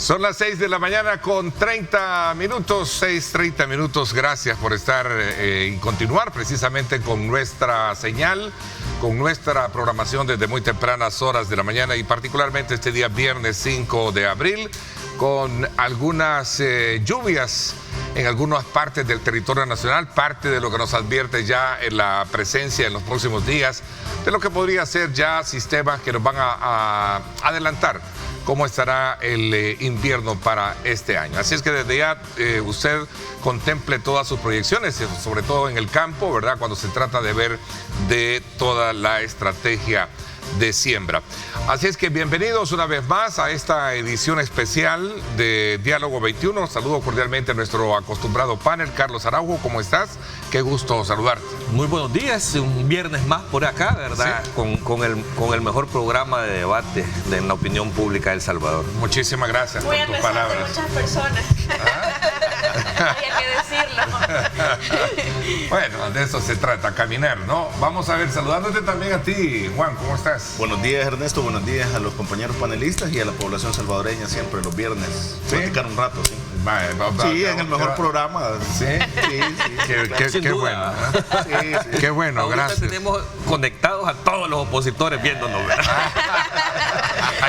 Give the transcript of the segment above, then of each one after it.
Son las 6 de la mañana con 30 minutos, 6:30 minutos. Gracias por estar y continuar precisamente con nuestra señal, con nuestra programación desde muy tempranas horas de la mañana y particularmente este día viernes 5 de abril con algunas lluvias en algunas partes del territorio nacional, parte de lo que nos advierte ya en la presencia en los próximos días de lo que podría ser ya sistemas que nos van a adelantar cómo estará el invierno para este año. Así es que desde ya usted contemple todas sus proyecciones, sobre todo en el campo, ¿verdad? Cuando se trata de ver de toda la estrategia de siembra. Así es que bienvenidos una vez más a esta edición especial de Diálogo 21. Saludo cordialmente a nuestro acostumbrado panel. Carlos Araujo, ¿cómo estás? Qué gusto saludarte. Muy buenos días, un viernes más por acá, ¿verdad? Sí. Con el mejor programa de debate de la opinión pública de El Salvador. Muchísimas gracias por tus palabras. De muchas personas. Había que decirlo. Bueno, de eso se trata, caminar, ¿no? Vamos a ver, saludándote también a ti, Juan, ¿cómo estás? Buenos días, Ernesto, buenos días a los compañeros panelistas y a la población salvadoreña siempre los viernes. ¿Sí? Platicar un rato, sí. Sí, en el mejor programa. Sí, sí. Qué bueno. Sí. Qué bueno, ahorita gracias. Tenemos conectados a todos los opositores viéndonos, ¿verdad?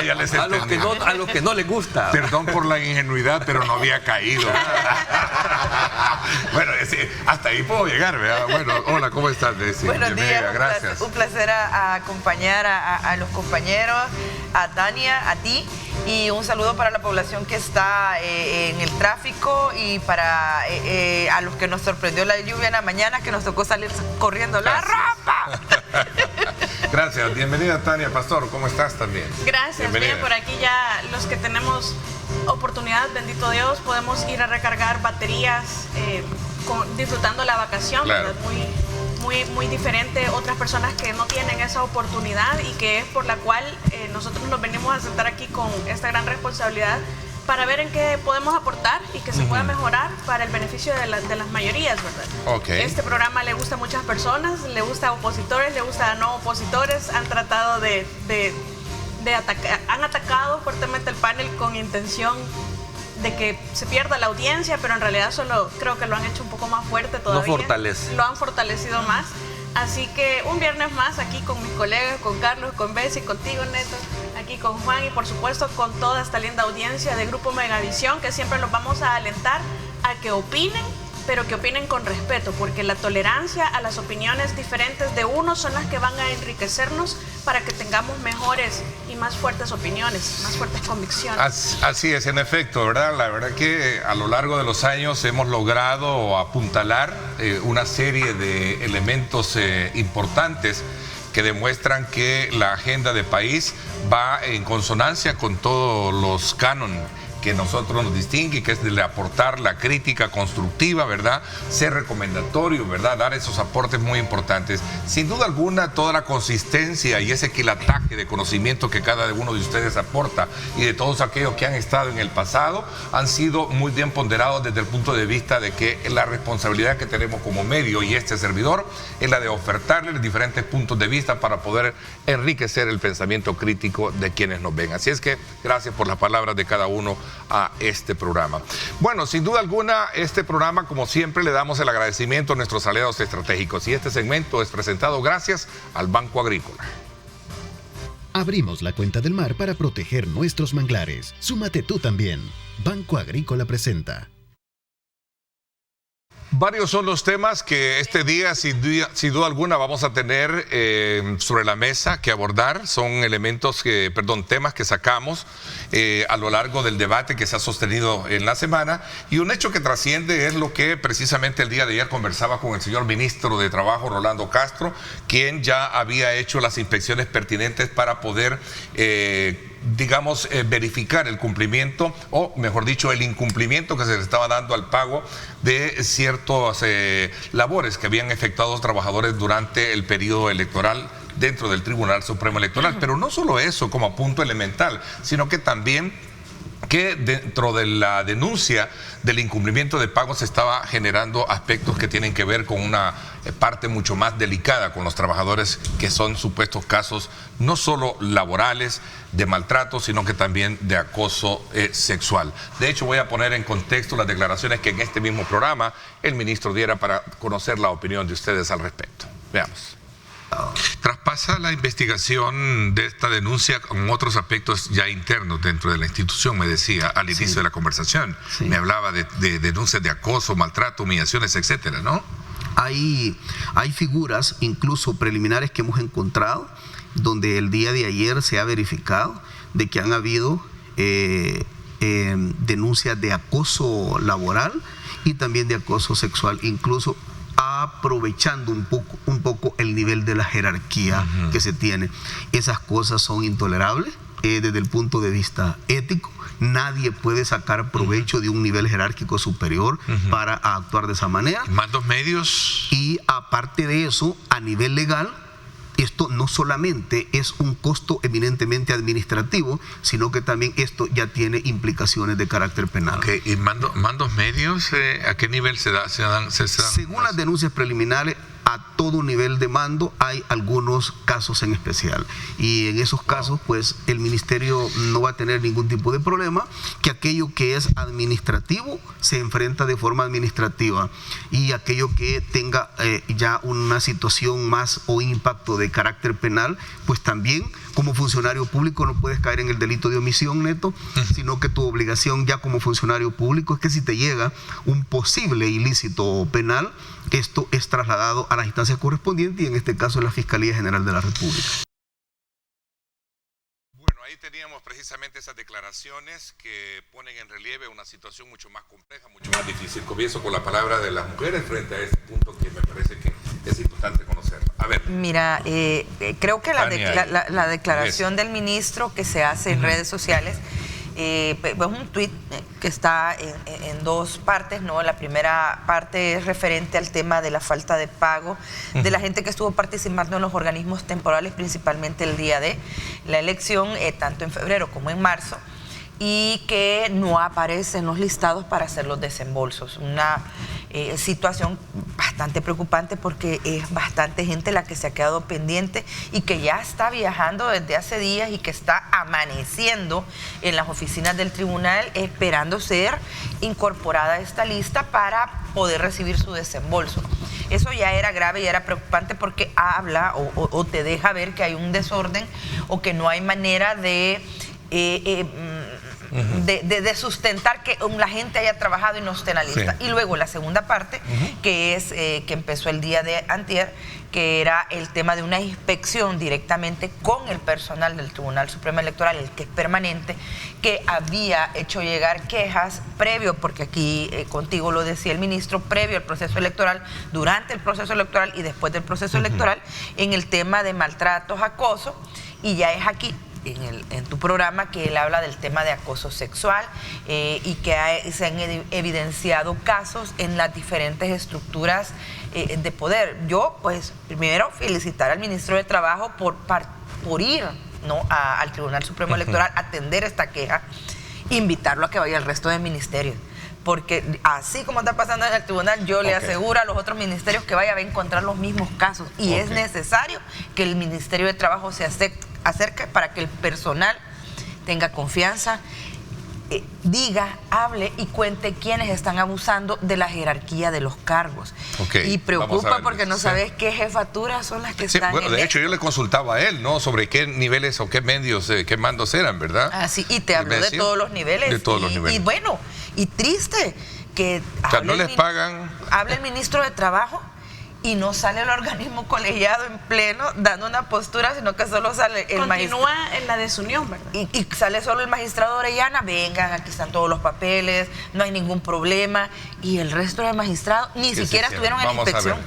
Ya les a los que no les gusta. Perdón por la ingenuidad, pero no había caído. Bueno, hasta ahí puedo llegar, ¿verdad? Bueno, hola, ¿cómo estás, Desi? Buenos días, gracias. Un placer acompañar a los compañeros, a Tania, a ti, y un saludo para la población que está en el tráfico y para a los que nos sorprendió la lluvia en la mañana, que nos tocó salir corriendo la ropa. Gracias, bienvenida Tania Pastor, ¿cómo estás también? Gracias, bien, por aquí ya los que tenemos oportunidad, bendito Dios, podemos ir a recargar baterías disfrutando la vacación, claro. ¿Verdad? Muy diferente, otras personas que no tienen esa oportunidad y que es por la cual nosotros nos venimos a sentar aquí con esta gran responsabilidad para ver en qué podemos aportar y que se pueda mejorar para el beneficio de las mayorías, ¿verdad? Okay. Este programa le gusta a muchas personas, le gusta a opositores, le gusta a no opositores, han tratado de atacar, han atacado fuertemente el panel con intención de que se pierda la audiencia, pero en realidad solo creo que lo han hecho un poco más fuerte todavía. Lo fortalece. Lo han fortalecido más. Así que un viernes más aquí con mis colegas, con Carlos, con Bessie, contigo, Neto, aquí con Juan y por supuesto con toda esta linda audiencia de Grupo Megavisión, que siempre los vamos a alentar a que opinen, pero que opinen con respeto, porque la tolerancia a las opiniones diferentes de uno son las que van a enriquecernos para que tengamos mejores y más fuertes opiniones, más fuertes convicciones. Así es, en efecto, ¿verdad? La verdad que a lo largo de los años hemos logrado apuntalar una serie de elementos importantes que demuestran que la agenda de país va en consonancia con todos los cánones que nosotros nos distingue, que es de aportar la crítica constructiva, ¿verdad? Ser recomendatorio, ¿verdad? Dar esos aportes muy importantes. Sin duda alguna, toda la consistencia y ese quilataje de conocimiento que cada uno de ustedes aporta y de todos aquellos que han estado en el pasado han sido muy bien ponderados desde el punto de vista de que la responsabilidad que tenemos como medio y este servidor es la de ofertarles diferentes puntos de vista para poder enriquecer el pensamiento crítico de quienes nos ven. Así es que gracias por las palabras de cada uno a este programa. Bueno, sin duda alguna, este programa, como siempre, le damos el agradecimiento a nuestros aliados estratégicos y este segmento es presentado gracias al Banco Agrícola. Abrimos la cuenta del mar para proteger nuestros manglares. Súmate tú también. Banco Agrícola presenta. Varios son los temas que este día, sin duda alguna, vamos a tener sobre la mesa que abordar. Son temas que sacamos a lo largo del debate que se ha sostenido en la semana. Y un hecho que trasciende es lo que precisamente el día de ayer conversaba con el señor ministro de Trabajo, Rolando Castro, quien ya había hecho las inspecciones pertinentes para poder verificar el cumplimiento, o mejor dicho, el incumplimiento que se le estaba dando al pago de ciertas labores que habían efectuado los trabajadores durante el periodo electoral dentro del Tribunal Supremo Electoral. Pero no solo eso como punto elemental, sino que también que dentro de la denuncia del incumplimiento de pagos se estaba generando aspectos que tienen que ver con una parte mucho más delicada con los trabajadores, que son supuestos casos no solo laborales de maltrato, sino que también de acoso sexual. De hecho, voy a poner en contexto las declaraciones que en este mismo programa el ministro diera para conocer la opinión de ustedes al respecto. Veamos. Traspasa la investigación de esta denuncia con otros aspectos ya internos dentro de la institución, me decía al inicio de la conversación. Me hablaba de denuncias de acoso, maltrato, humillaciones, etcétera, ¿no? Hay figuras, incluso preliminares, que hemos encontrado, donde el día de ayer se ha verificado de que han habido denuncias de acoso laboral y también de acoso sexual, incluso aprovechando un poco el nivel de la jerarquía que se tiene. Esas cosas son intolerables desde el punto de vista ético. Nadie puede sacar provecho de un nivel jerárquico superior para actuar de esa manera. Mandos medios. Y aparte de eso, a nivel legal, esto no solamente es un costo eminentemente administrativo, sino que también esto ya tiene implicaciones de carácter penal. Okay. ¿Y mandos medios a qué nivel se dan? Según las denuncias preliminares, a todo nivel de mando hay algunos casos en especial. Y en esos casos, pues, el ministerio no va a tener ningún tipo de problema, que aquello que es administrativo se enfrenta de forma administrativa, y aquello que tenga ya una situación más o impacto de carácter penal, pues también como funcionario público no puedes caer en el delito de omisión, Neto, sino que tu obligación ya como funcionario público es que si te llega un posible ilícito penal, esto es trasladado a las instancias correspondientes, y en este caso la Fiscalía General de la República. Bueno, ahí teníamos precisamente esas declaraciones que ponen en relieve una situación mucho más compleja, mucho más difícil. Comienzo con la palabra de las mujeres frente a este punto que me parece que es importante conocer. A ver. Mira, creo que la declaración del ministro que se hace en redes sociales es un tuit que está en dos partes, ¿no? La primera parte es referente al tema de la falta de pago de la gente que estuvo participando en los organismos temporales, principalmente el día de la elección, tanto en febrero como en marzo, y que no aparece en los listados para hacer los desembolsos. Una situación bastante preocupante, porque es bastante gente la que se ha quedado pendiente y que ya está viajando desde hace días y que está amaneciendo en las oficinas del tribunal esperando ser incorporada a esta lista para poder recibir su desembolso. Eso ya era grave y era preocupante, porque habla o te deja ver que hay un desorden o que no hay manera de sustentar que la gente haya trabajado y no esté en la lista. Sí. Y luego la segunda parte, que es que empezó el día de antier, que era el tema de una inspección directamente con el personal del Tribunal Supremo Electoral, el que es permanente, que había hecho llegar quejas previo, porque aquí contigo lo decía el ministro, previo al proceso electoral, durante el proceso electoral y después del proceso electoral, en el tema de maltratos, acoso, y ya es aquí en tu programa que él habla del tema de acoso sexual, y que se han evidenciado casos en las diferentes estructuras de poder. Yo, pues, primero felicitar al ministro de Trabajo por ir, ¿no?, al Tribunal Supremo Electoral a atender esta queja, invitarlo a que vaya al resto de ministerios. Porque así como está pasando en el tribunal, yo le aseguro a los otros ministerios que vaya a encontrar los mismos casos. Y es necesario que el Ministerio de Trabajo se acerque para que el personal tenga confianza, diga, hable y cuente quiénes están abusando de la jerarquía de los cargos. Y preocupa porque no sabes qué jefaturas son las que están. Bueno, de hecho yo le consultaba a él, ¿no?, sobre qué niveles o qué medios, qué mandos eran, ¿verdad? Así, y te habló de todos los niveles. De todos los niveles. Y bueno, y triste que no les pagan. Habla el ministro de Trabajo y no sale el organismo colegiado en pleno dando una postura, sino que solo sale el magistrado. Continúa en la desunión, ¿verdad? Y sale solo el magistrado Orellana, vengan, aquí están todos los papeles, no hay ningún problema. Y el resto de magistrados ni siquiera estuvieron en la inspección.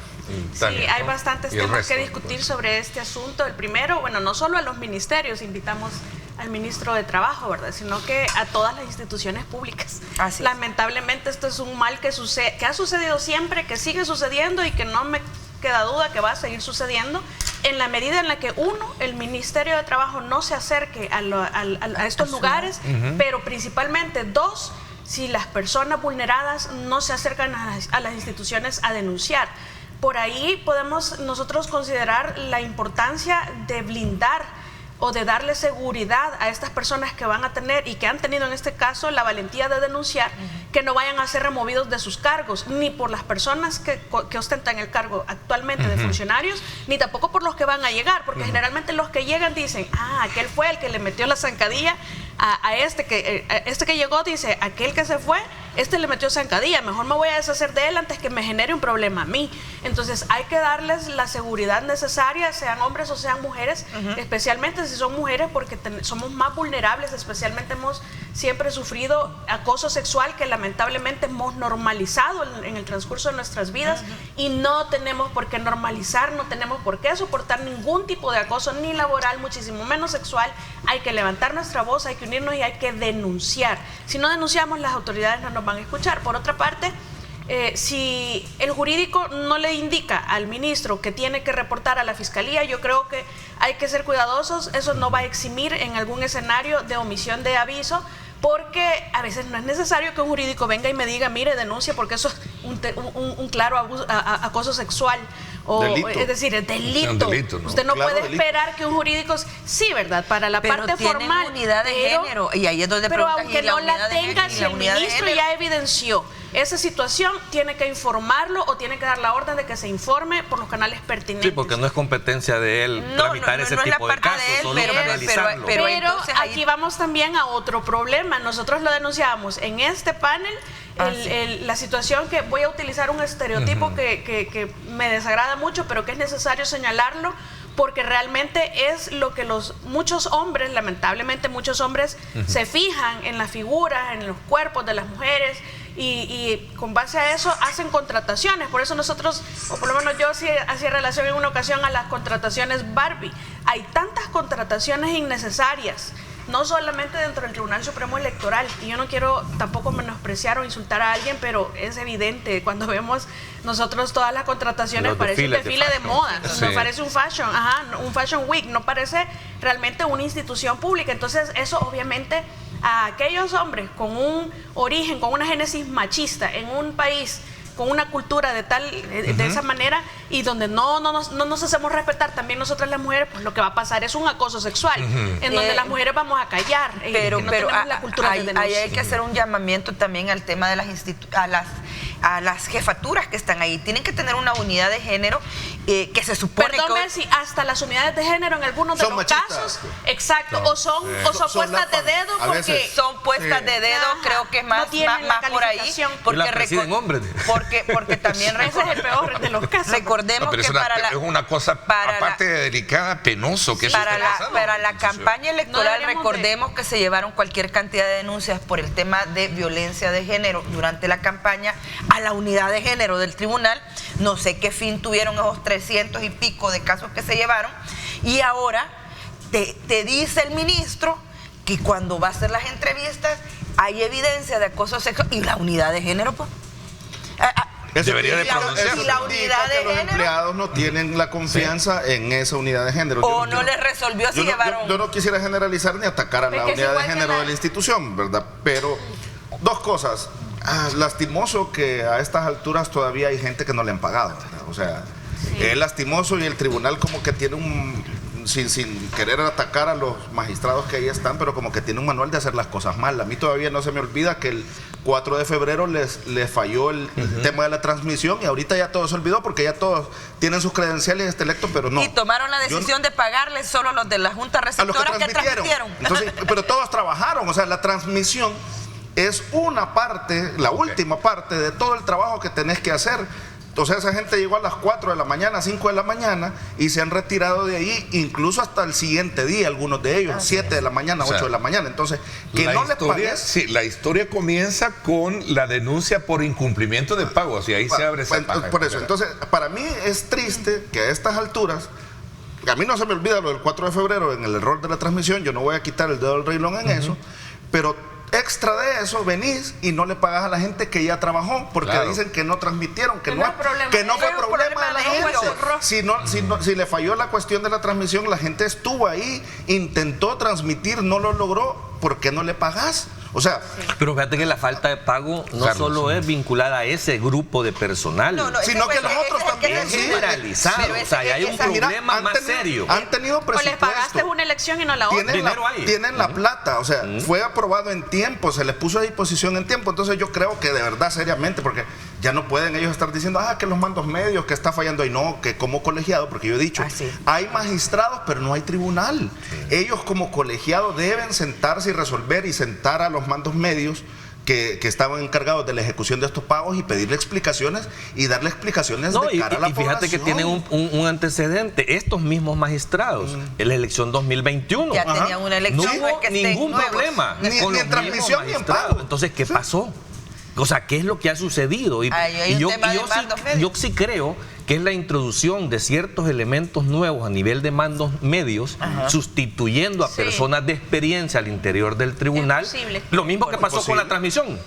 Sí, hay bastantes temas que discutir sobre este asunto. El primero, bueno, no solo a los ministerios invitamos al ministro de Trabajo, ¿verdad?, sino que a todas las instituciones públicas. Lamentablemente esto es un mal que ha sucedido siempre, que sigue sucediendo y que no me queda duda que va a seguir sucediendo. en la medida en la que uno, el Ministerio de Trabajo no se acerque a estos lugares, pero principalmente dos, si las personas vulneradas no se acercan a las instituciones a denunciar. Por ahí podemos nosotros considerar la importancia de blindar o de darle seguridad a estas personas que van a tener y que han tenido en este caso la valentía de denunciar, que no vayan a ser removidos de sus cargos, ni por las personas que ostentan el cargo actualmente de funcionarios, ni tampoco por los que van a llegar, porque generalmente los que llegan dicen, aquel fue el que le metió la zancadilla a este que llegó, dice, aquel que se fue, este le metió zancadilla, mejor me voy a deshacer de él antes que me genere un problema a mí. Entonces hay que darles la seguridad necesaria, sean hombres o sean mujeres, especialmente si son mujeres, porque somos más vulnerables, especialmente hemos siempre sufrido acoso sexual que lamentablemente hemos normalizado en el transcurso de nuestras vidas, y no tenemos por qué normalizar, no tenemos por qué soportar ningún tipo de acoso, ni laboral, muchísimo menos sexual. Hay que levantar nuestra voz, hay que unirnos y hay que denunciar. Si no denunciamos, las autoridades no nos van a escuchar. Por otra parte, si el jurídico no le indica al ministro que tiene que reportar a la fiscalía, yo creo que hay que ser cuidadosos. Eso no va a eximir en algún escenario de omisión de aviso, porque a veces no es necesario que un jurídico venga y me diga, mire, denuncia, porque eso es un claro acoso sexual. Es decir, es delito. Es un delito, ¿no? Usted no Claro, puede delito. esperar que un jurídico, sí, ¿verdad? Para la Pero parte tienen formal. unidad de género, y ahí es donde pero preguntas, aunque ¿y la no unidad la de tenga, género? si ¿Y la el unidad de ministro género? ya evidenció esa situación, tiene que informarlo o tiene que dar la orden de que se informe por los canales pertinentes. Sí, porque no es competencia de él tramitar ese no es la tipo de parte casos, de él, solo pero analizarlo. Pero entonces ahí- aquí vamos también a otro problema. Nosotros lo denunciamos en este panel, la situación que voy a utilizar un estereotipo que me desagrada mucho, pero que es necesario señalarlo, porque realmente es lo que muchos hombres, lamentablemente muchos hombres, se fijan en las figuras, en los cuerpos de las mujeres, y con base a eso hacen contrataciones. Por eso nosotros, o por lo menos yo sí hacía relación en una ocasión a las contrataciones Barbie. Hay tantas contrataciones innecesarias, no solamente dentro del Tribunal Supremo Electoral, y yo no quiero tampoco menospreciar o insultar a alguien, pero es evidente, cuando vemos nosotros todas las contrataciones, Los parece un desfiles de desfile de fashion. moda, Sí. no parece un fashion week, no parece realmente una institución pública. Entonces eso obviamente a aquellos hombres con un origen, con una génesis machista en un país con una cultura de esa manera, y donde no nos hacemos respetar también nosotras las mujeres, pues lo que va a pasar es un acoso sexual, en donde las mujeres vamos a callar, pero que no tenemos la cultura de ahí denuncia. hay que hacer un llamamiento también al tema de a las jefaturas que están ahí. Tienen que tener una unidad de género que se supone Perdón, que... Bessie, hasta las unidades de género en algunos de Son los machistas. casos, exacto, o son Son puestas de lapas. dedo, A porque veces. son puestas de dedo, Ajá. creo que es No más, tienen la más por ahí. calificación. Y la presiden hombres. Porque también ese es el peor de los casos. recordemos No, pero que es una cosa, para aparte de delicada, penoso, que eso para esté la, pasando. para la Entonces, campaña No electoral, deberíamos recordemos que se llevaron cualquier cantidad de denuncias por el tema de violencia de género durante la campaña a la unidad de género del tribunal. No sé qué fin tuvieron esos 300 y pico de casos que se llevaron, y ahora te dice el ministro que cuando va a hacer las entrevistas hay evidencia de acoso sexual, y la unidad de género, pues... Eso Debería de indica- pronunciarse. eso Y la indica unidad de que los género. empleados no tienen la confianza en esa unidad de género. O no les resolvió si llevaron... Yo no quisiera generalizar ni atacar a la Porque es unidad de igual que género la- de la institución, ¿verdad? Pero dos cosas. Lastimoso que a estas alturas todavía hay gente que no le han pagado, ¿verdad? O sea, es lastimoso, y el tribunal como que tiene sin querer atacar a los magistrados que ahí están, pero como que tiene un manual de hacer las cosas mal. A mí todavía no se me olvida que el 4 de febrero les falló el tema de la transmisión, y ahorita ya todo se olvidó porque ya todos tienen sus credenciales electos, pero no. Y tomaron la decisión de pagarles solo los de la Junta A los Receptora que transmitieron. Entonces, pero todos trabajaron, o sea, la transmisión es una parte, la última parte de todo el trabajo que tenés que hacer. O sea, esa gente llegó a las 4 de la mañana, 5 de la mañana, y se han retirado de ahí incluso hasta el siguiente día, algunos de ellos, 7 de la mañana, O sea, 8 de la mañana. Entonces, que la no les historia, pagues. sí, la historia comienza con la denuncia por incumplimiento de pagos, y ahí se abre esa Pues, paja. por eso, entonces, para mí es triste que a estas alturas, a mí no se me olvida lo del 4 de febrero en el error de la transmisión, yo no voy a quitar el dedo del renglón en eso, pero extra de eso venís y no le pagas a la gente que ya trabajó, porque Claro. dicen que no transmitieron, que no fue problema de la gente. Si le falló la cuestión de la transmisión, la gente estuvo ahí, intentó transmitir, no lo logró, ¿por qué no le pagás? O sea, Pero fíjate que la falta de pago no Carlos, solo es vinculada a ese grupo de personal, sino que los otros también, es sí. generalizado. Pero O sea, hay un Mira, problema más serio. Han tenido O les presupuesto. pagaste una elección y no la otra. Tienen la plata, o sea, fue aprobado en tiempo, se les puso a disposición en tiempo. Entonces yo creo que de verdad, seriamente, porque ya no pueden ellos estar diciendo, que los mandos medios, que está fallando ahí. No, que como colegiado, porque yo he dicho, hay magistrados, pero no hay tribunal. Ellos como colegiado deben sentarse y resolver y sentar a los mandos medios que estaban encargados de la ejecución de estos pagos y pedirle explicaciones y darle explicaciones de cara a la y fíjate que tienen un antecedente. Estos mismos magistrados, en la elección 2021, Ya tenían una elección. no hubo ningún problema Ni con en los transmisión mismos ni en magistrados. pago. Entonces, ¿qué pasó? O sea, ¿qué es lo que ha sucedido? Hay un tema de mandos medios. Yo sí creo que es la introducción de ciertos elementos nuevos a nivel de mandos medios, sustituyendo a personas de experiencia al interior del tribunal. Es posible. Lo mismo que pasó con la transmisión.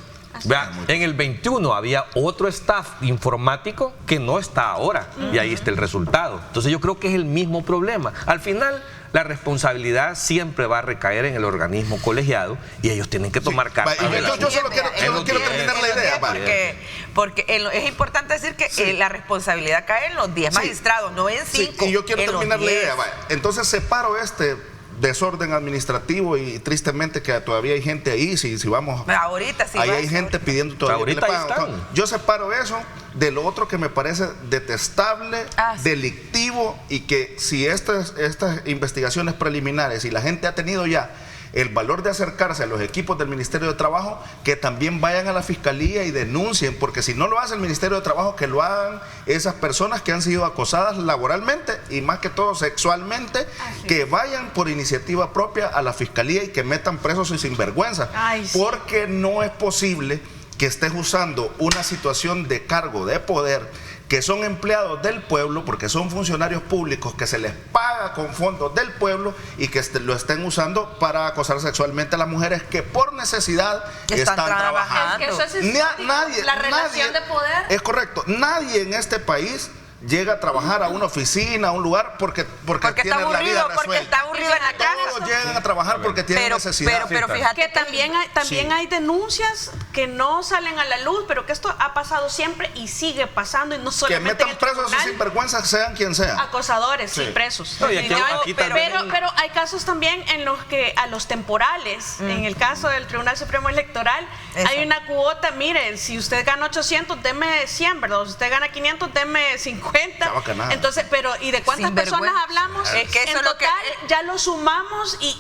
Vea, en el 21 había otro staff informático que no está ahora, y ahí está el resultado. Entonces yo creo que es el mismo problema. Al final, la responsabilidad siempre va a recaer en el organismo colegiado y ellos tienen que tomar cartas. Yo solo quiero terminar la idea. Porque es importante decir que la responsabilidad cae en los 10 magistrados, no en 5. Y yo quiero terminar la idea. Entonces separo este desorden administrativo y tristemente que todavía hay gente ahí, si vamos, ahorita sí, ahí hay gente pidiendo todavía que le paguen. Yo separo eso de lo otro que me parece detestable, delictivo, y que si estas investigaciones preliminares y la gente ha tenido ya el valor de acercarse a los equipos del Ministerio de Trabajo, que también vayan a la Fiscalía y denuncien, porque si no lo hace el Ministerio de Trabajo, que lo hagan esas personas que han sido acosadas laboralmente y más que todo sexualmente, que vayan por iniciativa propia a la Fiscalía y que metan presos y sinvergüenza, porque no es posible que estés usando una situación de cargo de poder, que son empleados del pueblo, porque son funcionarios públicos que se les paga con fondos del pueblo y que lo estén usando para acosar sexualmente a las mujeres que por necesidad están trabajando. Es que eso es la relación de poder. Es correcto. Nadie en este país llega a trabajar a una oficina, a un lugar porque tienen la vida resuelta. Porque está aburrido en la casa. Todos llegan a trabajar porque tienen necesidad. Pero fíjate que también hay denuncias que no salen a la luz, pero que esto ha pasado siempre y sigue pasando, y no solamente que metan presos a sinvergüenzas, sean quien sea. Acosadores, sí, presos. Pero hay casos también en los que a los temporales, en el caso del Tribunal Supremo Electoral, hay una cuota. Mire, si usted gana 800, deme 100, ¿verdad? Si usted gana 500, deme 50. Entonces, pero ¿y de cuántas personas hablamos? Es que eso en total ya lo sumamos y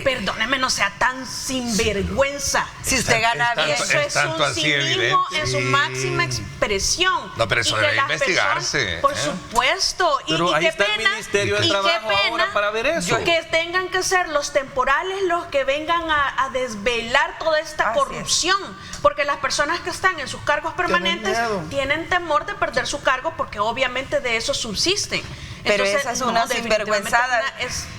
perdóneme, no sea tan sinvergüenza. Si usted gana bien, eso es un cinismo en su máxima expresión. No, pero eso debe investigarse. Por supuesto. Pero ahí qué está pena, el Ministerio de Trabajo ahora para ver eso. Que tengan que ser los temporales los que vengan a desvelar toda esta corrupción. Porque las personas que están en sus cargos permanentes tienen temor de perder su cargo, porque obviamente de eso subsisten. Pero entonces, esa es una sinvergüenzada.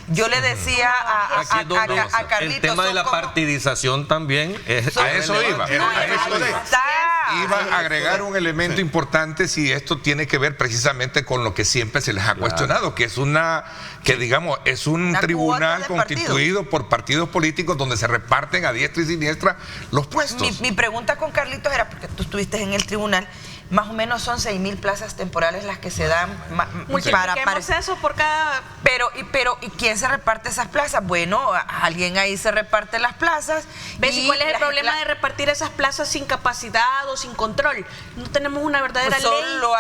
Yo le decía a Carlitos. El tema de la partidización también es... A eso iba. Iba a agregar un elemento importante, si esto tiene que ver precisamente con lo que siempre se les ha cuestionado, que es es un tribunal constituido por partidos políticos donde se reparten a diestra y siniestra los puestos. Mi pregunta con Carlitos era, porque tú estuviste en el tribunal, más o menos son 6,000 plazas temporales las que se dan para eso por cada... Pero ¿y quién se reparte esas plazas? Bueno, alguien ahí se reparte las plazas. ¿Ves? ¿Y cuál es el problema de repartir esas plazas sin capacidad o sin control? No tenemos una verdadera ley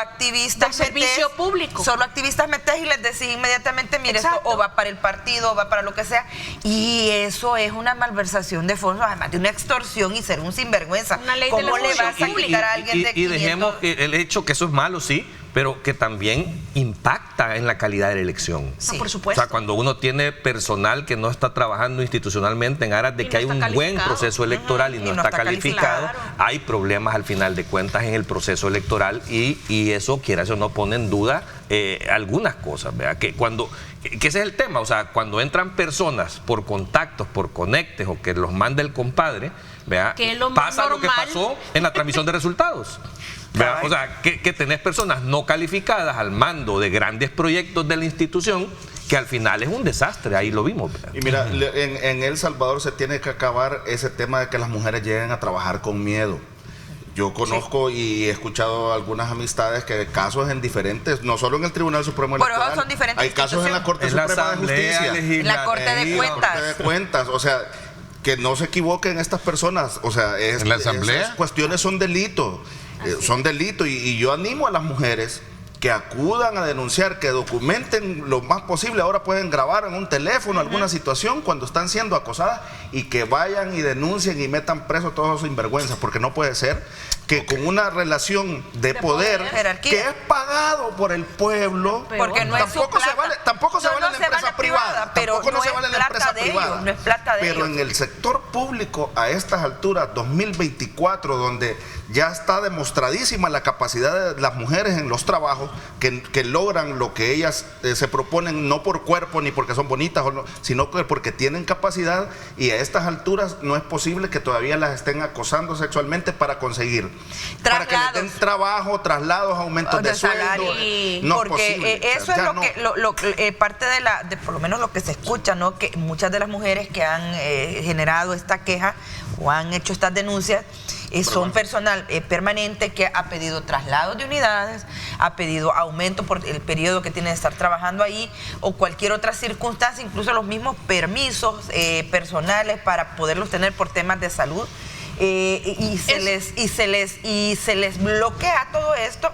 activistas de servicio público. Solo activistas metes y les decís inmediatamente, mire, esto o va para el partido o va para lo que sea. Y eso es una malversación de fondos, además de una extorsión y ser un sinvergüenza. Una ley ¿Cómo le vas a quitar a alguien de 500? Y dejemos el hecho que eso es malo, sí, pero que también impacta en la calidad de la elección. No, por supuesto. O sea, cuando uno tiene personal que no está trabajando institucionalmente en aras de Y que no hay está un buen calificado. proceso electoral y no está calificado, hay problemas al final de cuentas en el proceso electoral y eso, quieras o no, pone en duda algunas cosas, ¿verdad? Que ese es el tema, o sea, cuando entran personas por contactos, por conectes o que los manda el compadre, ¿verdad? Que es lo más pasa lo que normal. pasó en la transmisión de resultados. ¿Verdad? O sea, que tenés personas no calificadas al mando de grandes proyectos de la institución, que al final es un desastre, ahí lo vimos, ¿verdad? Y mira, en El Salvador se tiene que acabar ese tema de que las mujeres lleguen a trabajar con miedo. Yo conozco y he escuchado algunas amistades que casos en diferentes, no solo en el Tribunal Supremo Pero Electoral, son diferentes hay casos en la Corte En la Suprema de Asamblea Justicia, En la Corte de la Corte de Cuentas, o sea, que no se equivoquen estas personas, o sea, ¿En la Asamblea? esas cuestiones son delitos, son delitos y yo animo a las mujeres que acudan a denunciar, que documenten lo más posible. Ahora pueden grabar en un teléfono alguna situación cuando están siendo acosadas y que vayan y denuncien y metan preso a todos esos sinvergüenzas, porque no puede ser que con una relación de poder jerarquía, que es pagado por el pueblo, porque no es su tampoco se plata. vale, tampoco se No, vale no la se empresa vale privada, privada, pero tampoco no no se es vale la plata empresa de privada, ellos, no es plata de pero ellos. en el sector público a estas alturas 2024, donde ya está demostradísima la capacidad de las mujeres en los trabajos que logran lo que ellas se proponen, no por cuerpo ni porque son bonitas, sino porque tienen capacidad, y a estas alturas no es posible que todavía las estén acosando sexualmente para conseguir para que les den trabajo, traslados, aumentos de sueldo. No es porque posible, eso o sea, es lo que parte de por lo menos lo que se escucha, ¿no? Que muchas de las mujeres que han generado esta queja o han hecho estas denuncias son personal permanente que ha pedido traslados de unidades, ha pedido aumento por el periodo que tiene de estar trabajando ahí o cualquier otra circunstancia, incluso los mismos permisos personales para poderlos tener por temas de salud. Y se les bloquea todo esto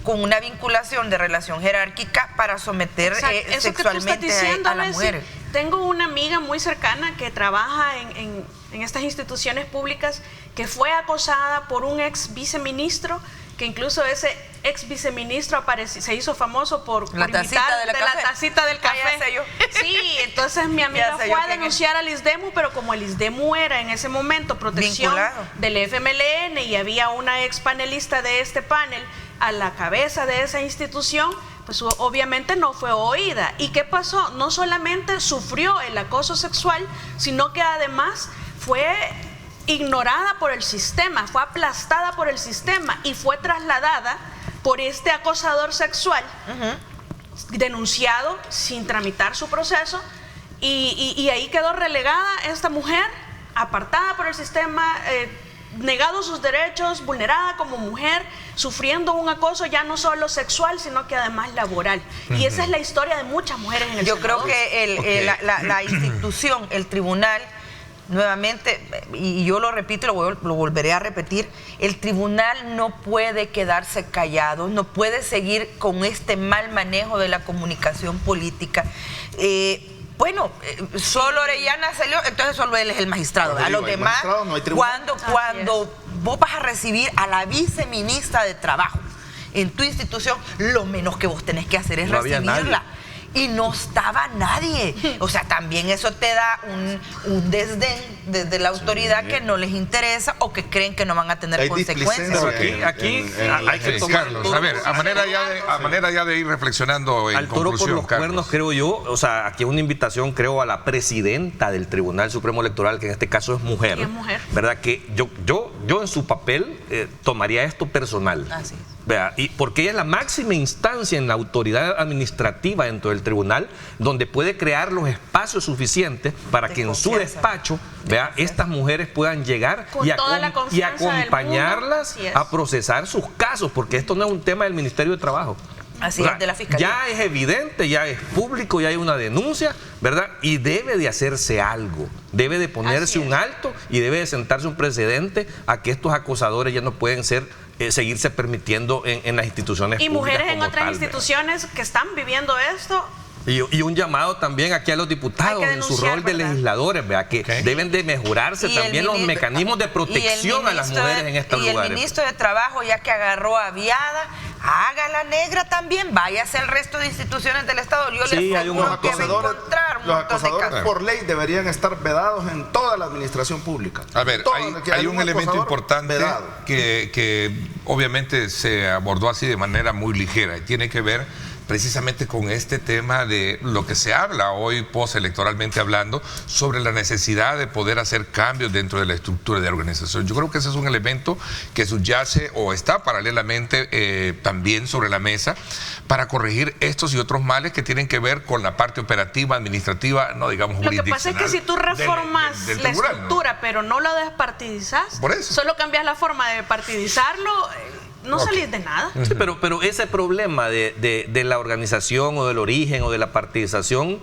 con una vinculación de relación jerárquica para someter sexualmente a las mujeres. Tengo una amiga muy cercana que trabaja en estas instituciones públicas que fue acosada por un ex viceministro, que incluso ese ex viceministro se hizo famoso por la tacita de la tacita del café. Sí, entonces mi amiga fue a denunciar al ISDEMU, pero como el ISDEMU era en ese momento protección del FMLN y había una ex panelista de este panel a la cabeza de esa institución, pues obviamente no fue oída. ¿Y qué pasó? No solamente sufrió el acoso sexual, sino que además fue ignorada por el sistema, fue aplastada por el sistema y fue trasladada por este acosador sexual, denunciado sin tramitar su proceso, y ahí quedó relegada esta mujer, apartada por el sistema, negado sus derechos, vulnerada como mujer, sufriendo un acoso ya no solo sexual, sino que además laboral. Y esa es la historia de muchas mujeres en el Yo Salvador. creo que la institución, el tribunal, nuevamente, y yo lo repito y lo volveré a repetir, el tribunal no puede quedarse callado, no puede seguir con este mal manejo de la comunicación política. Solo Orellana salió, entonces solo él es el magistrado. A los demás, cuando vos vas a recibir a la viceministra de Trabajo en tu institución, lo menos que vos tenés que hacer es recibirla. Y no estaba nadie. O sea, también eso te da un desdén desde la autoridad que no les interesa o que creen que no van a tener consecuencias. Aquí hay que tomar, Carlos, a ver, a manera ya de ir reflexionando en al toro conclusión, por los Carlos. cuernos, creo yo. O sea, aquí es una invitación, creo, a la presidenta del Tribunal Supremo Electoral, que en este caso es mujer. Y es mujer. ¿Verdad? Que yo en su papel tomaría esto personal. Así es. ¿Verdad? Y porque ella es la máxima instancia en la autoridad administrativa dentro del tribunal, donde puede crear los espacios suficientes para que en su despacho, estas mujeres puedan llegar y acompañarlas a procesar sus casos, porque esto no es un tema del Ministerio de Trabajo. Así es, de la Fiscalía. Ya es evidente, ya es público, ya hay una denuncia, ¿verdad? Y debe de hacerse algo, debe de ponerse un alto y debe de sentarse un precedente a que estos acosadores ya no pueden seguirse permitiendo en las instituciones y públicas. Mujeres en otras instituciones que están viviendo esto. Y un llamado también aquí a los diputados en su rol de legisladores, que deben de mejorarse también los mecanismos de protección a las mujeres en estos lugares. Y el ministro de Trabajo, ya que agarró a Viada, haga la negra también, váyase al resto de instituciones del Estado. Yo Sí, les hay un aseguro que va a acosadores, encontrar un los montón de acosadores casos. por ley deberían estar vedados en toda la administración pública. A ver, hay un elemento acosador importante vedado. que obviamente se abordó así de manera muy ligera y tiene que ver precisamente con este tema de lo que se habla hoy postelectoralmente hablando sobre la necesidad de poder hacer cambios dentro de la estructura de la organización. Yo creo que ese es un elemento que subyace o está paralelamente también sobre la mesa para corregir estos y otros males que tienen que ver con la parte operativa, administrativa, no digamos Lo que pasa es jurisdiccional. que si tú reformas del la tribunal, estructura, pero no lo despartidizas, Por eso. solo cambias la forma de partidizarlo, no salís de nada. Sí, pero ese problema de la organización o del origen o de la partidización,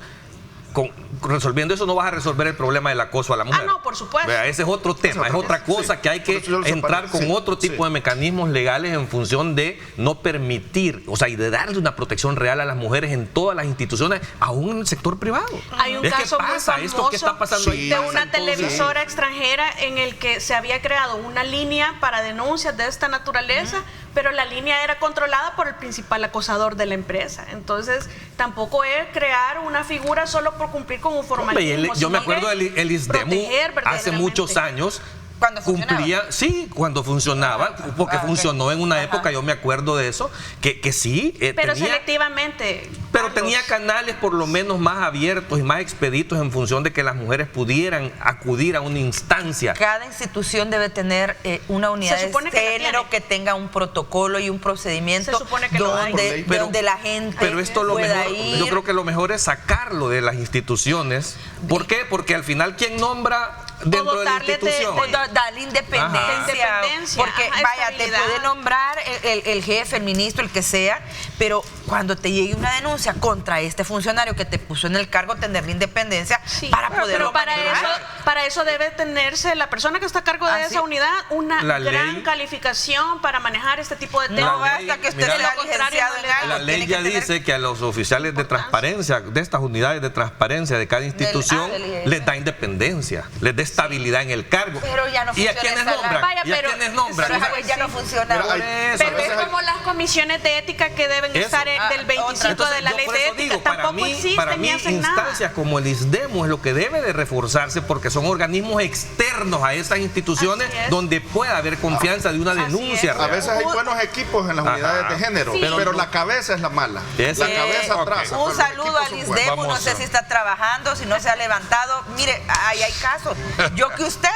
resolviendo eso no vas a resolver el problema del acoso a la mujer. Ah, no, por supuesto. Vea, ese es otro tema, es otra cosa Sí, que hay por que eso yo lo entrar separé. con otro tipo Sí. de mecanismos legales en función de no permitir, o sea, y de darle una protección real a las mujeres en todas las instituciones, aún en el sector privado. Hay un Es que caso muy pasa, esto que está pasando famoso ahí de pasa una en todos televisora extranjera en el que se había creado una línea para denuncias de esta naturaleza, pero la línea era controlada por el principal acosador de la empresa. Entonces, tampoco es crear una figura solo por cumplir con un Hombre, formalismo. yo me sino acuerdo que del ISDEMU proteger hace verdaderamente. muchos años. Cuando Cumplía, sí, cuando funcionaba, porque ok. funcionó en una Ajá. época, yo me acuerdo de eso, que sí, Pero tenía, selectivamente. pero Carlos. tenía canales por lo menos más abiertos y más expeditos en función de que las mujeres pudieran acudir a una instancia. Cada institución debe tener una unidad Se de supone que la género tiene. que tenga un protocolo y un procedimiento Se supone que lo hay. donde, Pero- donde la gente Pero esto lo pueda mejor, ir. yo creo que lo mejor es sacarlo de las instituciones. ¿Por qué? Porque al final, ¿quién nombra dentro de la dotarle de- institución? Pues darle independencia. Ajá. Independencia, Porque ajá, vaya, te estabilidad. puede nombrar el jefe, el ministro, el que sea, pero cuando te llegue una denuncia contra este funcionario que te puso en el cargo, tener la independencia Sí, para poderlo pero manejar. para eso debe tenerse la persona que está a cargo de ¿Ah, esa sí? unidad una La gran ley. calificación para manejar este tipo de temas. No La basta ley, que usted mira, sea lo contrario, licenciado no en le da. algo. La ley tiene ya que tener- dice que a los oficiales de transparencia, de estas unidades de transparencia de cada institución, del IES. les da independencia, les da estabilidad en el cargo. Pero ya no ¿Y a funciona quiénes esa nombran? Vaya, ¿Y a pero- quiénes nombran? Pero O sea, esa vez ya no funciona. Mira, hay- eso, Pero a veces es hay- como las comisiones de ética que deben Eso. estar del 25 Entonces, de la yo ley por de eso ética. digo, para Tampoco mí, existen ni hacen nada. instancias como el ISDEMU es lo que debe de reforzarse porque son organismos externos a esas instituciones Así es. donde pueda haber confianza de una Así denuncia es. A real. veces hay buenos equipos en las Ajá. unidades de género, Sí. pero la cabeza es la mala. Ese- La cabeza Ok. atrasa. Un pero los saludo equipos al son ISDEMU, buenos. no sé si está trabajando, si no se ha levantado. Mire, ahí hay casos. Yo que usted,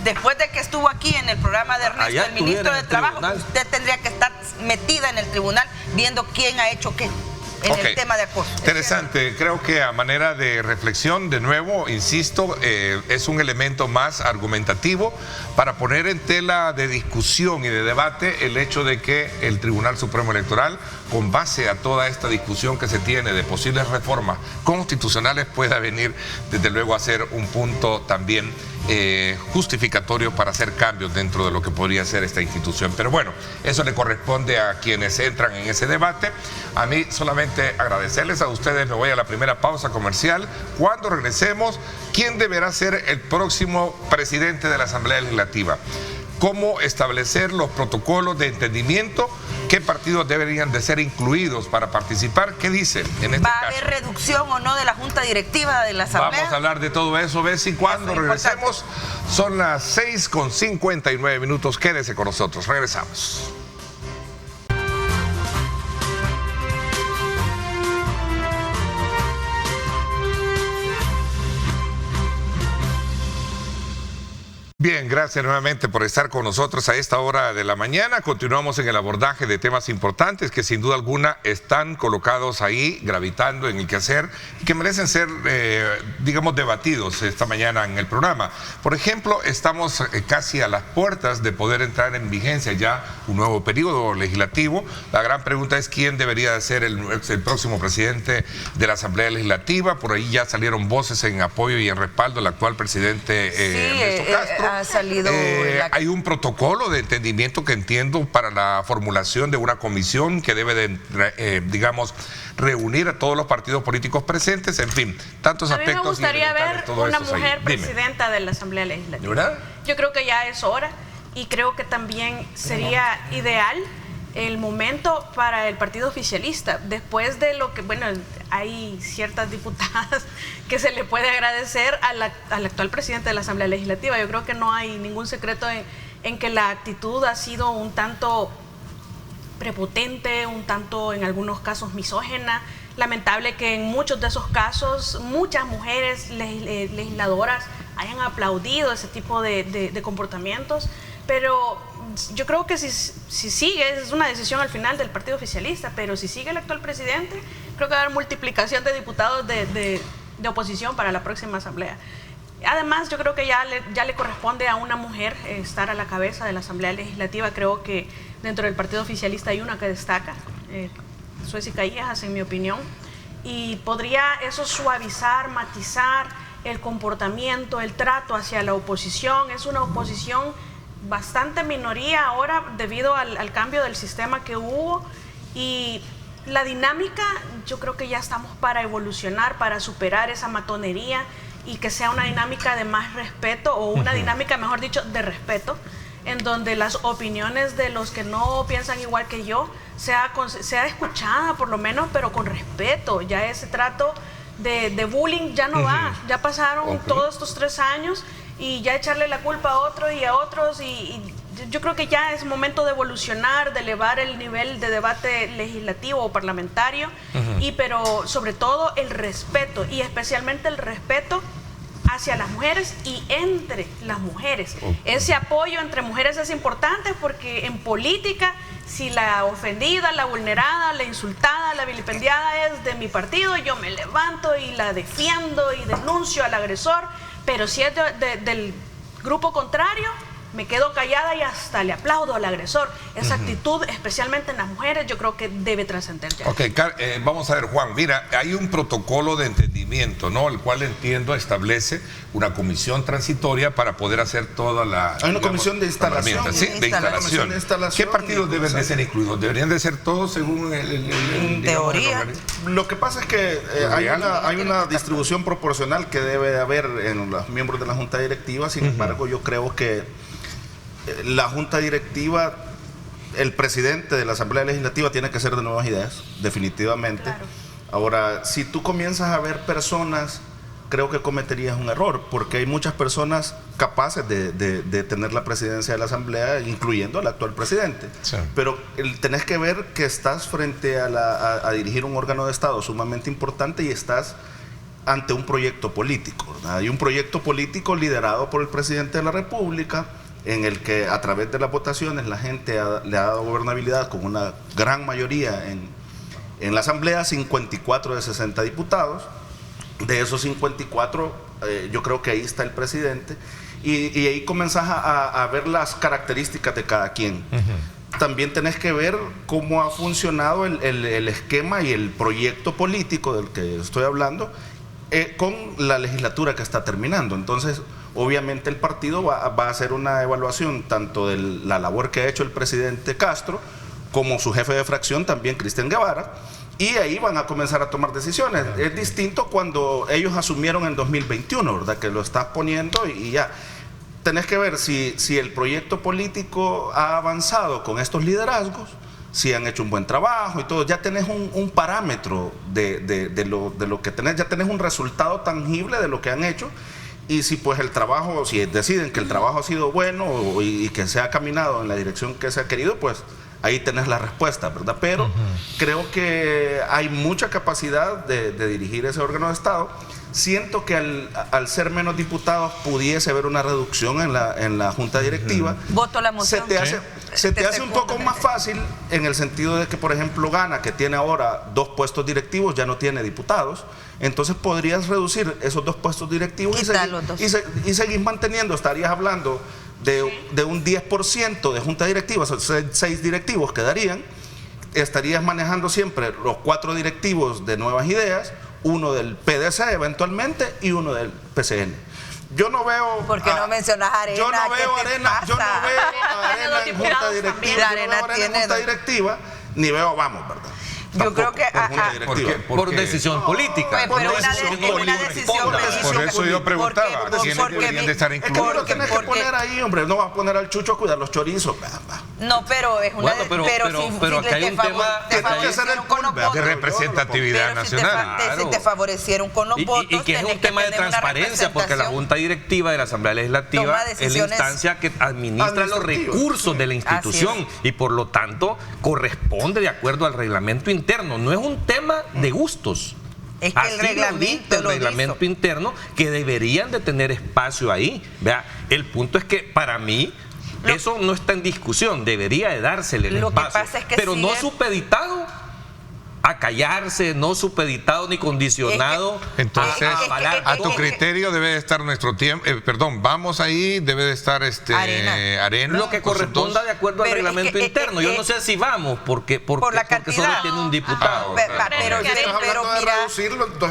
después de que estuvo aquí en el programa de Ernesto, Allá el ministro estuviera en de el Trabajo, tribunal. usted tendría que estar metida en el tribunal viendo quién ha hecho qué en Ok. el tema de acoso. Interesante, creo que a manera de reflexión, de nuevo, insisto, es un elemento más argumentativo para poner en tela de discusión y de debate el hecho de que el Tribunal Supremo Electoral, con base a toda esta discusión que se tiene de posibles reformas constitucionales, pueda venir desde luego a ser un punto también justificatorio para hacer cambios dentro de lo que podría ser esta institución. Pero bueno, eso le corresponde a quienes entran en ese debate. A mí solamente agradecerles a ustedes. Me voy a la primera pausa comercial. Cuando regresemos, ¿quién deberá ser el próximo presidente de la Asamblea Legislativa? ¿Cómo establecer los protocolos de entendimiento? ¿Qué partidos deberían de ser incluidos para participar? ¿Qué dicen en este ¿Va a caso? haber reducción o no de la Junta Directiva de la Asamblea? Vamos a hablar de todo eso, Bessie, cuando Eso es regresemos. Son las 6:59. Quédese con nosotros. Regresamos. Bien, gracias nuevamente por estar con nosotros a esta hora de la mañana. Continuamos en el abordaje de temas importantes que sin duda alguna están colocados ahí, gravitando en el quehacer y que merecen ser, digamos, debatidos esta mañana en el programa. Por ejemplo, estamos casi a las puertas de poder entrar en vigencia ya un nuevo periodo legislativo. La gran pregunta es quién debería ser el próximo presidente de la Asamblea Legislativa. Por ahí ya salieron voces en apoyo y en respaldo al actual presidente Ernesto Castro. Ha salido Hay un protocolo de entendimiento que entiendo para la formulación de una comisión que debe de, digamos, reunir a todos los partidos políticos presentes, en fin, tantos A mí me aspectos. gustaría ver todo una esto ahí. mujer Dime. presidenta de la Asamblea Legislativa. ¿Verdad? Yo creo que ya es hora y creo que también sería ideal el momento para el partido oficialista, después de lo que, bueno, hay ciertas diputadas que se le puede agradecer al actual presidente de la Asamblea Legislativa. Yo creo que no hay ningún secreto en que la actitud ha sido un tanto prepotente, un tanto en algunos casos misógina. Lamentable que en muchos de esos casos muchas mujeres legisladoras hayan aplaudido ese tipo de comportamientos, pero yo creo que si sigue, es una decisión al final del partido oficialista, pero si sigue el actual presidente, creo que va a haber multiplicación de diputados de oposición para la próxima asamblea. Además, yo creo que ya le corresponde a una mujer estar a la cabeza de la Asamblea Legislativa. Creo que dentro del partido oficialista hay una que destaca, Sueci Callejas, en mi opinión, y podría eso suavizar, matizar el comportamiento, el trato hacia la oposición. Es una oposición bastante minoría ahora debido al cambio del sistema que hubo, y la dinámica, yo creo que ya estamos para evolucionar, para superar esa matonería y que sea una dinámica de más respeto, o una dinámica, mejor dicho, de respeto, en donde las opiniones de los que no piensan igual que yo sea escuchada por lo menos, pero con respeto. Ya ese trato de bullying ya no va, ya pasaron todos estos 3 años, y ya echarle la culpa a otros y a otros, y yo creo que ya es momento de evolucionar, de elevar el nivel de debate legislativo o parlamentario, pero sobre todo el respeto, y especialmente el respeto hacia las mujeres y entre las mujeres. Ese apoyo entre mujeres es importante, porque en política, si la ofendida, la vulnerada, la insultada, la vilipendiada es de mi partido, yo me levanto y la defiendo y denuncio al agresor, pero si es del grupo contrario, me quedo callada y hasta le aplaudo al agresor. Esa actitud, especialmente en las mujeres, yo creo que debe trascender ya. Ok, vamos a ver, Juan, mira, hay un protocolo de entendimiento, ¿no? El cual, entiendo, establece una comisión transitoria para poder hacer toda la... Hay una comisión de instalación. Sí, de instalación. ¿Qué partidos deben de ser incluidos? ¿Deberían de ser todos según en teoría? Lo que pasa es que hay una distribución proporcional que debe de haber en los miembros de la Junta Directiva. Sin embargo, yo creo que la Junta Directiva, el presidente de la Asamblea Legislativa tiene que ser de Nuevas Ideas, definitivamente. Claro. Ahora, si tú comienzas a ver personas, creo que cometerías un error, porque hay muchas personas capaces de tener la presidencia de la Asamblea, incluyendo al actual presidente. Sí. Pero tenés que ver que estás frente a dirigir un órgano de Estado sumamente importante, y estás ante un proyecto político, ¿verdad? Hay un proyecto político liderado por el presidente de la República, en el que a través de las votaciones la gente le ha dado gobernabilidad con una gran mayoría en la Asamblea, 54 de 60 diputados. De esos 54, yo creo que ahí está el presidente, y ahí comenzás a ver las características de cada quien. También tenés que ver cómo ha funcionado el esquema y el proyecto político del que estoy hablando con la legislatura que está terminando. Entonces, obviamente el partido va a hacer una evaluación tanto de la labor que ha hecho el presidente Castro como su jefe de fracción también, Cristian Guevara, y ahí van a comenzar a tomar decisiones. Es distinto cuando ellos asumieron en 2021, ¿verdad? Que lo estás poniendo y ya. Tenés que ver si el proyecto político ha avanzado con estos liderazgos, si han hecho un buen trabajo y todo. Ya tenés un parámetro de lo que tenés, ya tenés un resultado tangible de lo que han hecho. Y si pues el trabajo, si deciden que el trabajo ha sido bueno y que se ha caminado en la dirección que se ha querido, pues ahí tenés la respuesta, ¿verdad? Pero creo que hay mucha capacidad de dirigir ese órgano de Estado. Siento que al ser menos diputados pudiese haber una reducción en la Junta Directiva. Voto la moción. Se te hace un poco más fácil en el sentido de que, por ejemplo, Gana, que tiene ahora 2 puestos directivos, ya no tiene diputados. Entonces podrías reducir esos 2 puestos directivos y seguir manteniendo. Estarías hablando de un 10% de Junta Directiva, 6 directivos quedarían. Estarías manejando siempre los 4 directivos de Nuevas Ideas, uno del PDC eventualmente y uno del PCN. Yo no veo... ¿Por qué no mencionas a Arena? Yo no veo Arena en Junta Directiva, ni veo Vamos, ¿verdad? Yo creo que por decisión política. Por una decisión política. Por eso yo preguntaba, ¿quiénes deberían de estar incluidos? Lo tienes que poner ahí, hombre. No vas a poner al Chucho a cuidar los chorizos. No, pero es una... Bueno, pero acá hay un tema... Tiene que ser el con los votos. De representatividad nacional. Si te favorecieron con los votos... Y que es un tema de transparencia, porque la Junta Directiva de la Asamblea Legislativa es la instancia que administra los recursos de la institución y por lo tanto corresponde de acuerdo al reglamento interno. No es un tema de gustos. Es que el reglamento interno que deberían de tener espacio ahí. Vea, el punto es que para mí eso no está en discusión, debería de dársele el espacio, que pasa es que pero no supeditado a callarse, no supeditado ni condicionado. Entonces, avalar a tu criterio debe de estar nuestro tiempo, vamos ahí, debe de estar Arena. Lo que corresponda de acuerdo al reglamento interno. Yo no sé si vamos, porque solo tiene un diputado. Pero mira,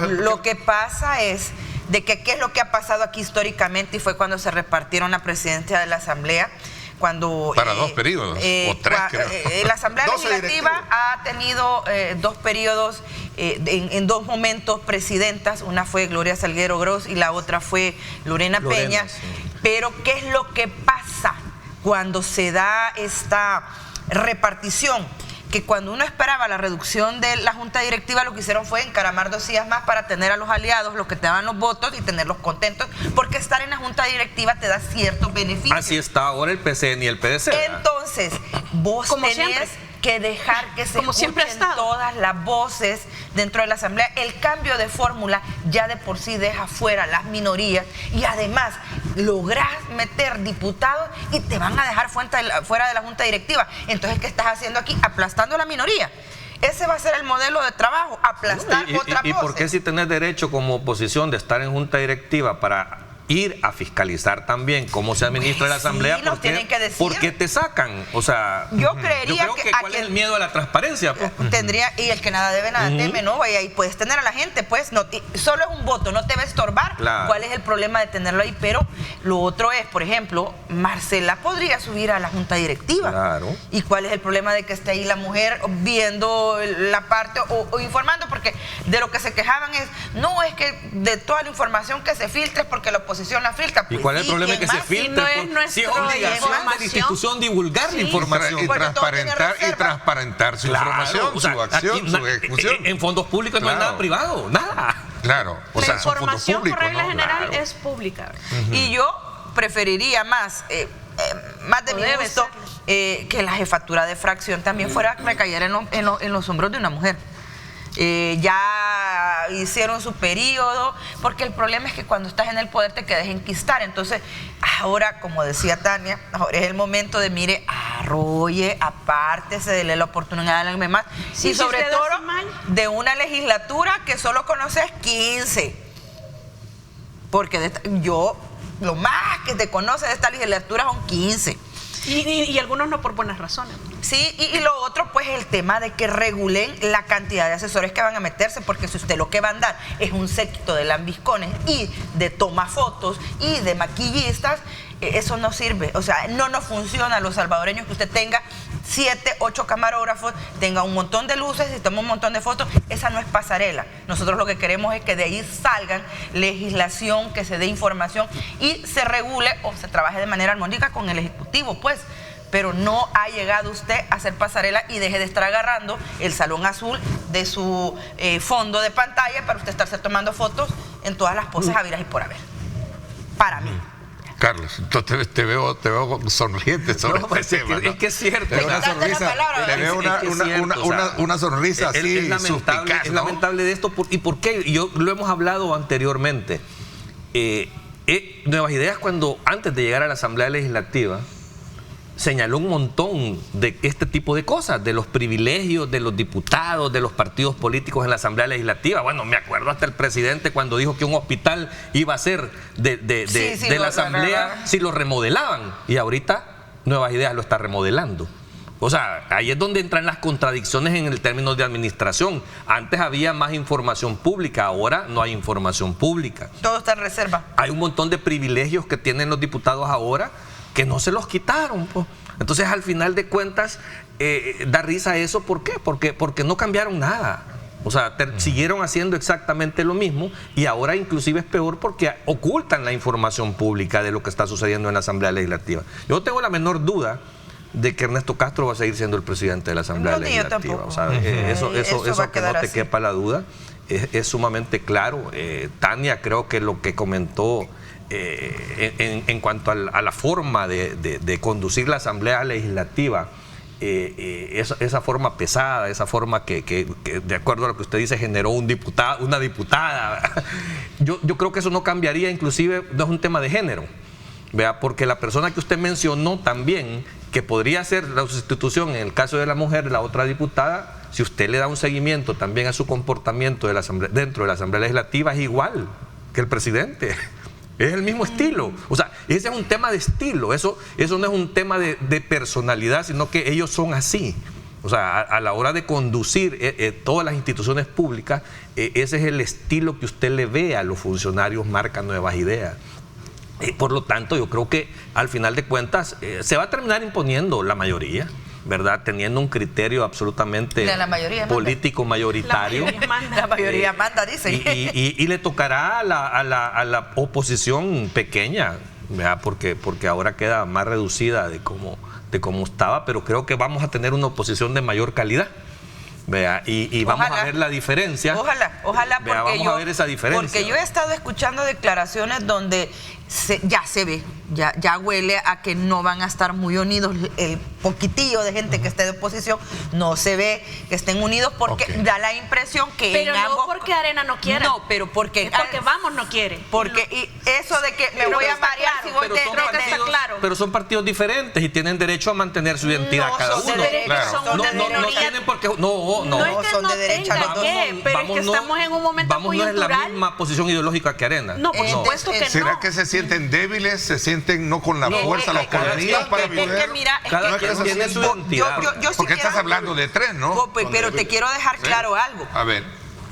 lo que pasa es de que qué es lo que ha pasado aquí históricamente y fue cuando se repartieron la presidencia de la Asamblea. Para 2 periodos, o 3 creo. La Asamblea Legislativa ha tenido 2 periodos, en 2 momentos presidentas, una fue Gloria Salguero Gross y la otra fue Lorena Peña, sí. Pero ¿qué es lo que pasa cuando se da esta repartición? Que cuando uno esperaba la reducción de la Junta Directiva, lo que hicieron fue encaramar 2 sillas más para tener a los aliados, los que te daban los votos y tenerlos contentos, porque estar en la Junta Directiva te da ciertos beneficios. Así está ahora el PCN y el PDC. Entonces, vos tenés que dejar que se escuchen todas las voces dentro de la Asamblea. El cambio de fórmula ya de por sí deja fuera las minorías y además lográs meter diputados y te van a dejar fuera de la Junta Directiva. Entonces, ¿qué estás haciendo aquí? Aplastando a la minoría. Ese va a ser el modelo de trabajo, aplastar otra voz. ¿Y por qué si tenés derecho como oposición de estar en Junta Directiva para ir a fiscalizar también cómo se administra la Asamblea? ¿Por qué te sacan? O sea, yo creo que ¿cuál es el miedo a la transparencia? Tendría, y el que nada debe, nada teme, ¿no? Y ahí puedes tener a la gente, pues, no, solo es un voto, no te va a estorbar. Claro. ¿Cuál es el problema de tenerlo ahí? Pero lo otro es, por ejemplo, Marcela podría subir a la Junta Directiva. Claro. ¿Y cuál es el problema de que esté ahí la mujer viendo la parte o informando? Porque de lo que se quejaban es, no, es que de toda la información que se filtre es porque la oposición la filtra. Pues, ¿y cuál es el problema de que se filtre? Si es obligación de la institución divulgar la información. Y transparentar su información, su acción, su ejecución. En fondos públicos no hay nada privado, nada. Claro. La información por regla general es pública. Y yo preferiría más de mi gusto, que la jefatura de fracción también recayera en los hombros de una mujer. Ya hicieron su periodo, porque el problema es que cuando estás en el poder te quedes enquistar. Entonces, ahora, como decía Tania, ahora es el momento de, mire, arrolle, apártese, dele la oportunidad a alguien más. Sí, y sobre todo de una legislatura que solo conoces 15. Porque yo, lo más que te conoce de esta legislatura son 15. Y algunos no por buenas razones. Sí, y lo otro, pues, el tema de que regulen la cantidad de asesores que van a meterse, porque si usted lo que va a andar es un séquito de lambiscones y de tomafotos y de maquillistas, eso no sirve. O sea, no nos funciona a los salvadoreños que usted tenga 7, 8 camarógrafos, tenga un montón de luces y toma un montón de fotos. Esa no es pasarela. Nosotros lo que queremos es que de ahí salgan legislación, que se dé información y se regule o se trabaje de manera armónica con el Ejecutivo, pues. Pero no ha llegado usted a hacer pasarela y deje de estar agarrando el salón azul de su fondo de pantalla para usted estarse tomando fotos en todas las poses habidas y por haber. Para mí. Carlos, entonces te veo sonriente sobre este tema, ¿no? Es que es cierto. Te veo una sonrisa así suspicaz, es lamentable de esto. ¿Y por qué? Yo lo hemos hablado anteriormente. Nuevas Ideas, cuando antes de llegar a la Asamblea Legislativa, señaló un montón de este tipo de cosas, de los privilegios de los diputados, de los partidos políticos en la Asamblea Legislativa. Bueno, me acuerdo hasta el presidente cuando dijo que un hospital iba a ser de la Asamblea si lo remodelaban. Y ahorita Nuevas Ideas lo está remodelando. O sea, ahí es donde entran las contradicciones en el término de administración. Antes había más información pública, ahora no hay información pública. Todo está en reserva. Hay un montón de privilegios que tienen los diputados ahora que no se los quitaron, pues. Entonces, al final de cuentas, da risa eso. ¿Por qué? Porque no cambiaron nada. O sea, siguieron haciendo exactamente lo mismo y ahora inclusive es peor porque ocultan la información pública de lo que está sucediendo en la Asamblea Legislativa. Yo no tengo la menor duda de que Ernesto Castro va a seguir siendo el presidente de la Asamblea Legislativa. O sea, eso que no te quepa la duda, es sumamente claro. Tania, creo que lo que comentó en cuanto a la forma de conducir la Asamblea Legislativa, esa forma pesada, esa forma que de acuerdo a lo que usted dice generó una diputada, yo creo que eso no cambiaría, inclusive no es un tema de género, ¿vea? Porque la persona que usted mencionó también, que podría ser la sustitución en el caso de la mujer, la otra diputada, si usted le da un seguimiento también a su comportamiento dentro de la Asamblea Legislativa, es igual que el presidente. Es el mismo estilo. O sea, ese es un tema de estilo. Eso no es un tema de personalidad, sino que ellos son así. O sea, a la hora de conducir todas las instituciones públicas, ese es el estilo que usted le ve a los funcionarios, marca nuevas ideas. Por lo tanto, yo creo que al final de cuentas se va a terminar imponiendo la mayoría, ¿verdad? Teniendo un criterio absolutamente político mayoritario. La mayoría manda, dice. Y le tocará a la oposición pequeña, ¿verdad? Porque ahora queda más reducida de cómo estaba, pero creo que vamos a tener una oposición de mayor calidad. Vea, y vamos a ver la diferencia. Ojalá, vea, porque vamos a ver esa diferencia. Porque yo he estado escuchando declaraciones donde ya se ve, ya huele a que no van a estar muy unidos. El poquitillo de gente que esté de oposición no se ve que estén unidos, porque da la impresión que pero en no ambos, porque Arena no quiera. No, pero porque Vamos no quiere. Porque y eso de que me voy a marear si voy claro. Pero son partidos diferentes y tienen derecho a mantener su identidad cada uno. No tienen por qué. No es que son no de derecha tenga los dos. pero es que estamos en un momento coyuntural. No es la misma posición ideológica que Arena. No, por supuesto que no. ¿Será que se sienten débiles? ¿Se sienten no con la fuerza, los colmillos para poder? Cada quien tiene su identidad. Porque estás hablando de tres, ¿no? Pero te quiero dejar claro algo. A ver.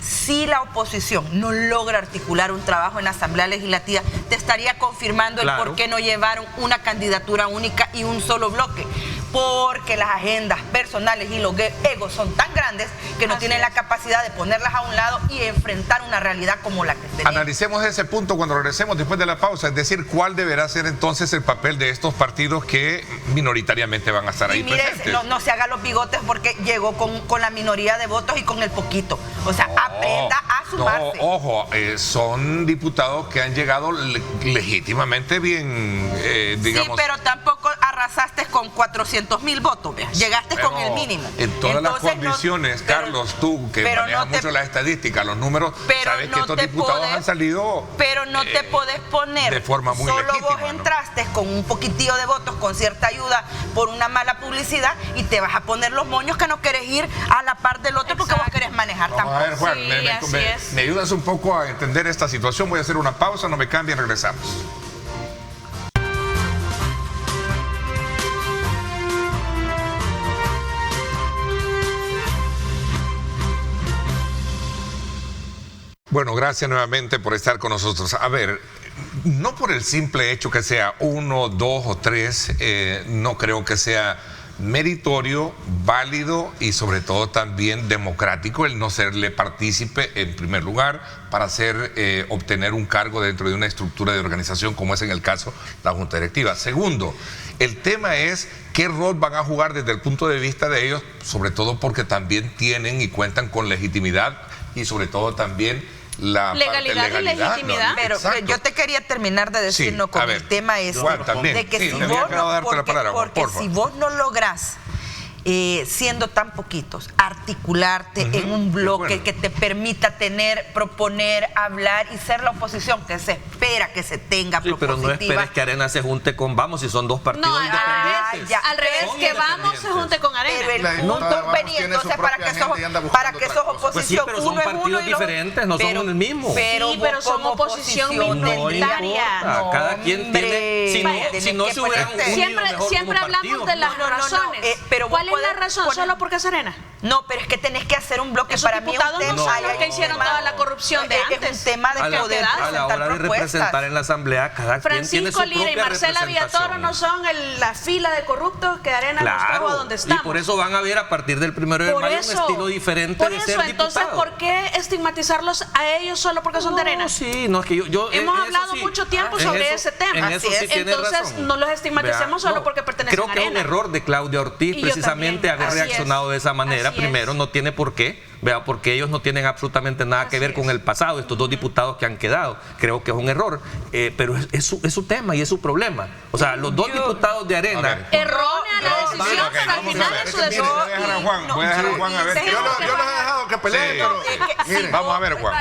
Si la oposición no logra articular un trabajo en la Asamblea Legislativa, te estaría confirmando el por qué no llevaron una candidatura única y un solo bloque. Porque las agendas personales y los egos son tan grandes que no tienen la capacidad de ponerlas a un lado y enfrentar una realidad como la que tenemos. Analicemos ese punto cuando regresemos después de la pausa, es decir, cuál deberá ser entonces el papel de estos partidos que minoritariamente van a estar ahí presentes. No se haga los bigotes porque llegó con la minoría de votos y con el poquito. O sea, aprenda a sumarse. No, ojo, son diputados que han llegado legítimamente bien, digamos. Sí, pero tampoco arrasaste con 400,000 votos, llegaste con el mínimo. En todas las condiciones, Carlos, tú que manejas mucho la estadística, los números, sabes que estos diputados han salido. Pero no te podés poner de forma muy solo legítima, vos entraste con un poquitillo de votos, con cierta ayuda por una mala publicidad, y te vas a poner los moños que no querés ir a la par del otro porque vos querés manejar tampoco. A ver, Juan, Sí, me ayudas un poco a entender esta situación. Voy a hacer una pausa, no me cambien, regresamos. Bueno, gracias nuevamente por estar con nosotros. A ver, no por el simple hecho que sea 1, 2 o 3, no creo que sea meritorio, válido y sobre todo también democrático el no serle partícipe en primer lugar para obtener un cargo dentro de una estructura de organización como es en el caso la Junta Directiva. Segundo, el tema es qué rol van a jugar desde el punto de vista de ellos, sobre todo porque también tienen y cuentan con legitimidad y sobre todo también la legalidad y legitimidad. No, pero yo te quería terminar de decir, sí, no, con el tema de que si vos no, si vos no lográs, siendo tan poquitos, articularte en un bloque que te permita proponer, hablar y ser la oposición que se espera que se tenga pero no esperes que Arena se junte con Vamos si son dos partidos independientes. Al revés, que Vamos se junte con Arena. Pero el punto venía entonces para que sos oposición. Pero son partidos diferentes, no son el mismo. Pero son oposición minoritaria. Cada quien tiene, si no se hubieran unido mejor siempre hablamos de las razones. ¿Cuál es la razón? ¿Solo porque es Arena? No, pero es que tenés que hacer un bloque. Esos para mí diputados un tema, no son los que hicieron toda la corrupción de antes. Es un tema de poder a la hora de representar en la asamblea, cada quien tiene su Francisco Lira y propia Marcela Villatoro no son la fila de corruptos que Arena nos trajo a donde estamos. Y por eso van a ver a partir del 1 de mayo un estilo diferente de ser entonces, diputado. ¿por qué estigmatizarlos a ellos solo porque son de Arena? Sí, no, es que yo hemos hablado mucho tiempo sobre ese tema. En eso sí tiene entonces, razón. no los estigmaticemos solo porque pertenecen a Arena. Creo que es un error de Claudia Ortiz precisamente haber reaccionado de esa manera. Primero, no tiene por qué, porque ellos no tienen absolutamente nada que ver con el pasado, estos dos diputados que han quedado. Creo que es un error, pero es su tema y es su problema. O sea, los dos diputados de Arena... Errónea la decisión, pero al final es su decisión. Voy a dejar a Juan a ver. Yo los he dejado que peleen, pero vamos a ver, Juan.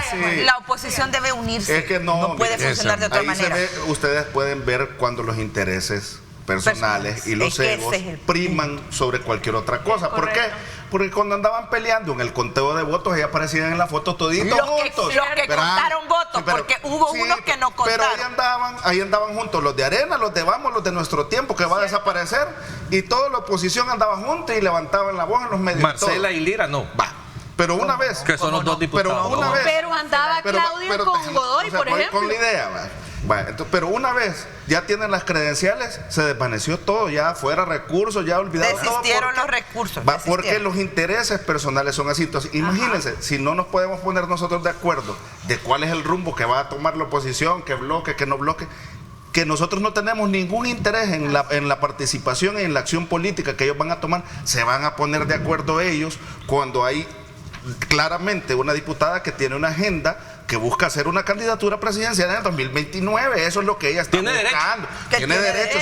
La oposición debe unirse. Es que no puede funcionar de otra ahí manera. Ustedes pueden ver cuando los intereses personales y los egos priman sobre cualquier otra cosa. ¿Por qué? Porque cuando andaban peleando en el conteo de votos, ellos aparecían en la foto toditos juntos. Los que contaron votos, porque hubo unos que no contaron. Pero ahí andaban juntos los de Arena, los de Vamos, los de Nuestro Tiempo, que va a desaparecer, y toda la oposición andaba juntos y levantaban la voz en los medios. Marcela y Lira no. Pero una vez. Que son los dos diputados. Pero una vez. Pero andaba Claudia con Godoy, por ejemplo. Con la idea, pero una vez ya tienen las credenciales, se desvaneció todo, ya fuera recursos, ya olvidado todo. Desistieron los recursos. Porque los intereses personales son así. Entonces, imagínense, si no nos podemos poner nosotros de acuerdo de cuál es el rumbo que va a tomar la oposición, que bloque, que no bloque, que nosotros no tenemos ningún interés en la participación y en la acción política que ellos van a tomar, se van a poner de acuerdo ellos cuando hay claramente una diputada que tiene una agenda que busca hacer una candidatura presidencial en el 2029. Eso es lo que ella está buscando. Tiene derecho.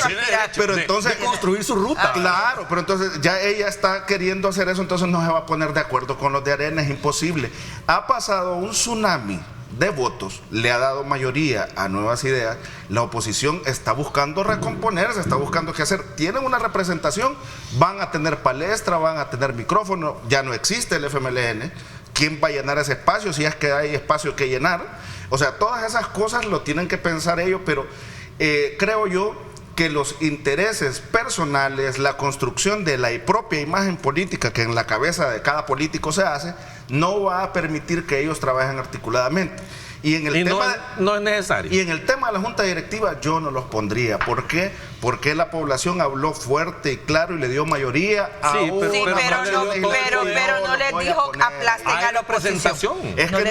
Pero entonces de construir su ruta. Claro, pero entonces ya ella está queriendo hacer eso, entonces no se va a poner de acuerdo con los de Arena, es imposible. Ha pasado un tsunami de votos, le ha dado mayoría a Nuevas Ideas. La oposición está buscando recomponerse, está buscando qué hacer. Tienen una representación, van a tener palestra, van a tener micrófono, ya no existe el FMLN. ¿Quién va a llenar ese espacio si es que hay espacio que llenar? O sea, todas esas cosas lo tienen que pensar ellos, pero creo yo que los intereses personales, la construcción de la propia imagen política que en la cabeza de cada político se hace, no va a permitir que ellos trabajen articuladamente. Y en el tema no es necesario. Y en el tema de la Junta Directiva yo no los pondría. ¿Por qué? Porque la población habló fuerte y claro y le dio mayoría a pero no les dijo aplasten a la oposición. Es que es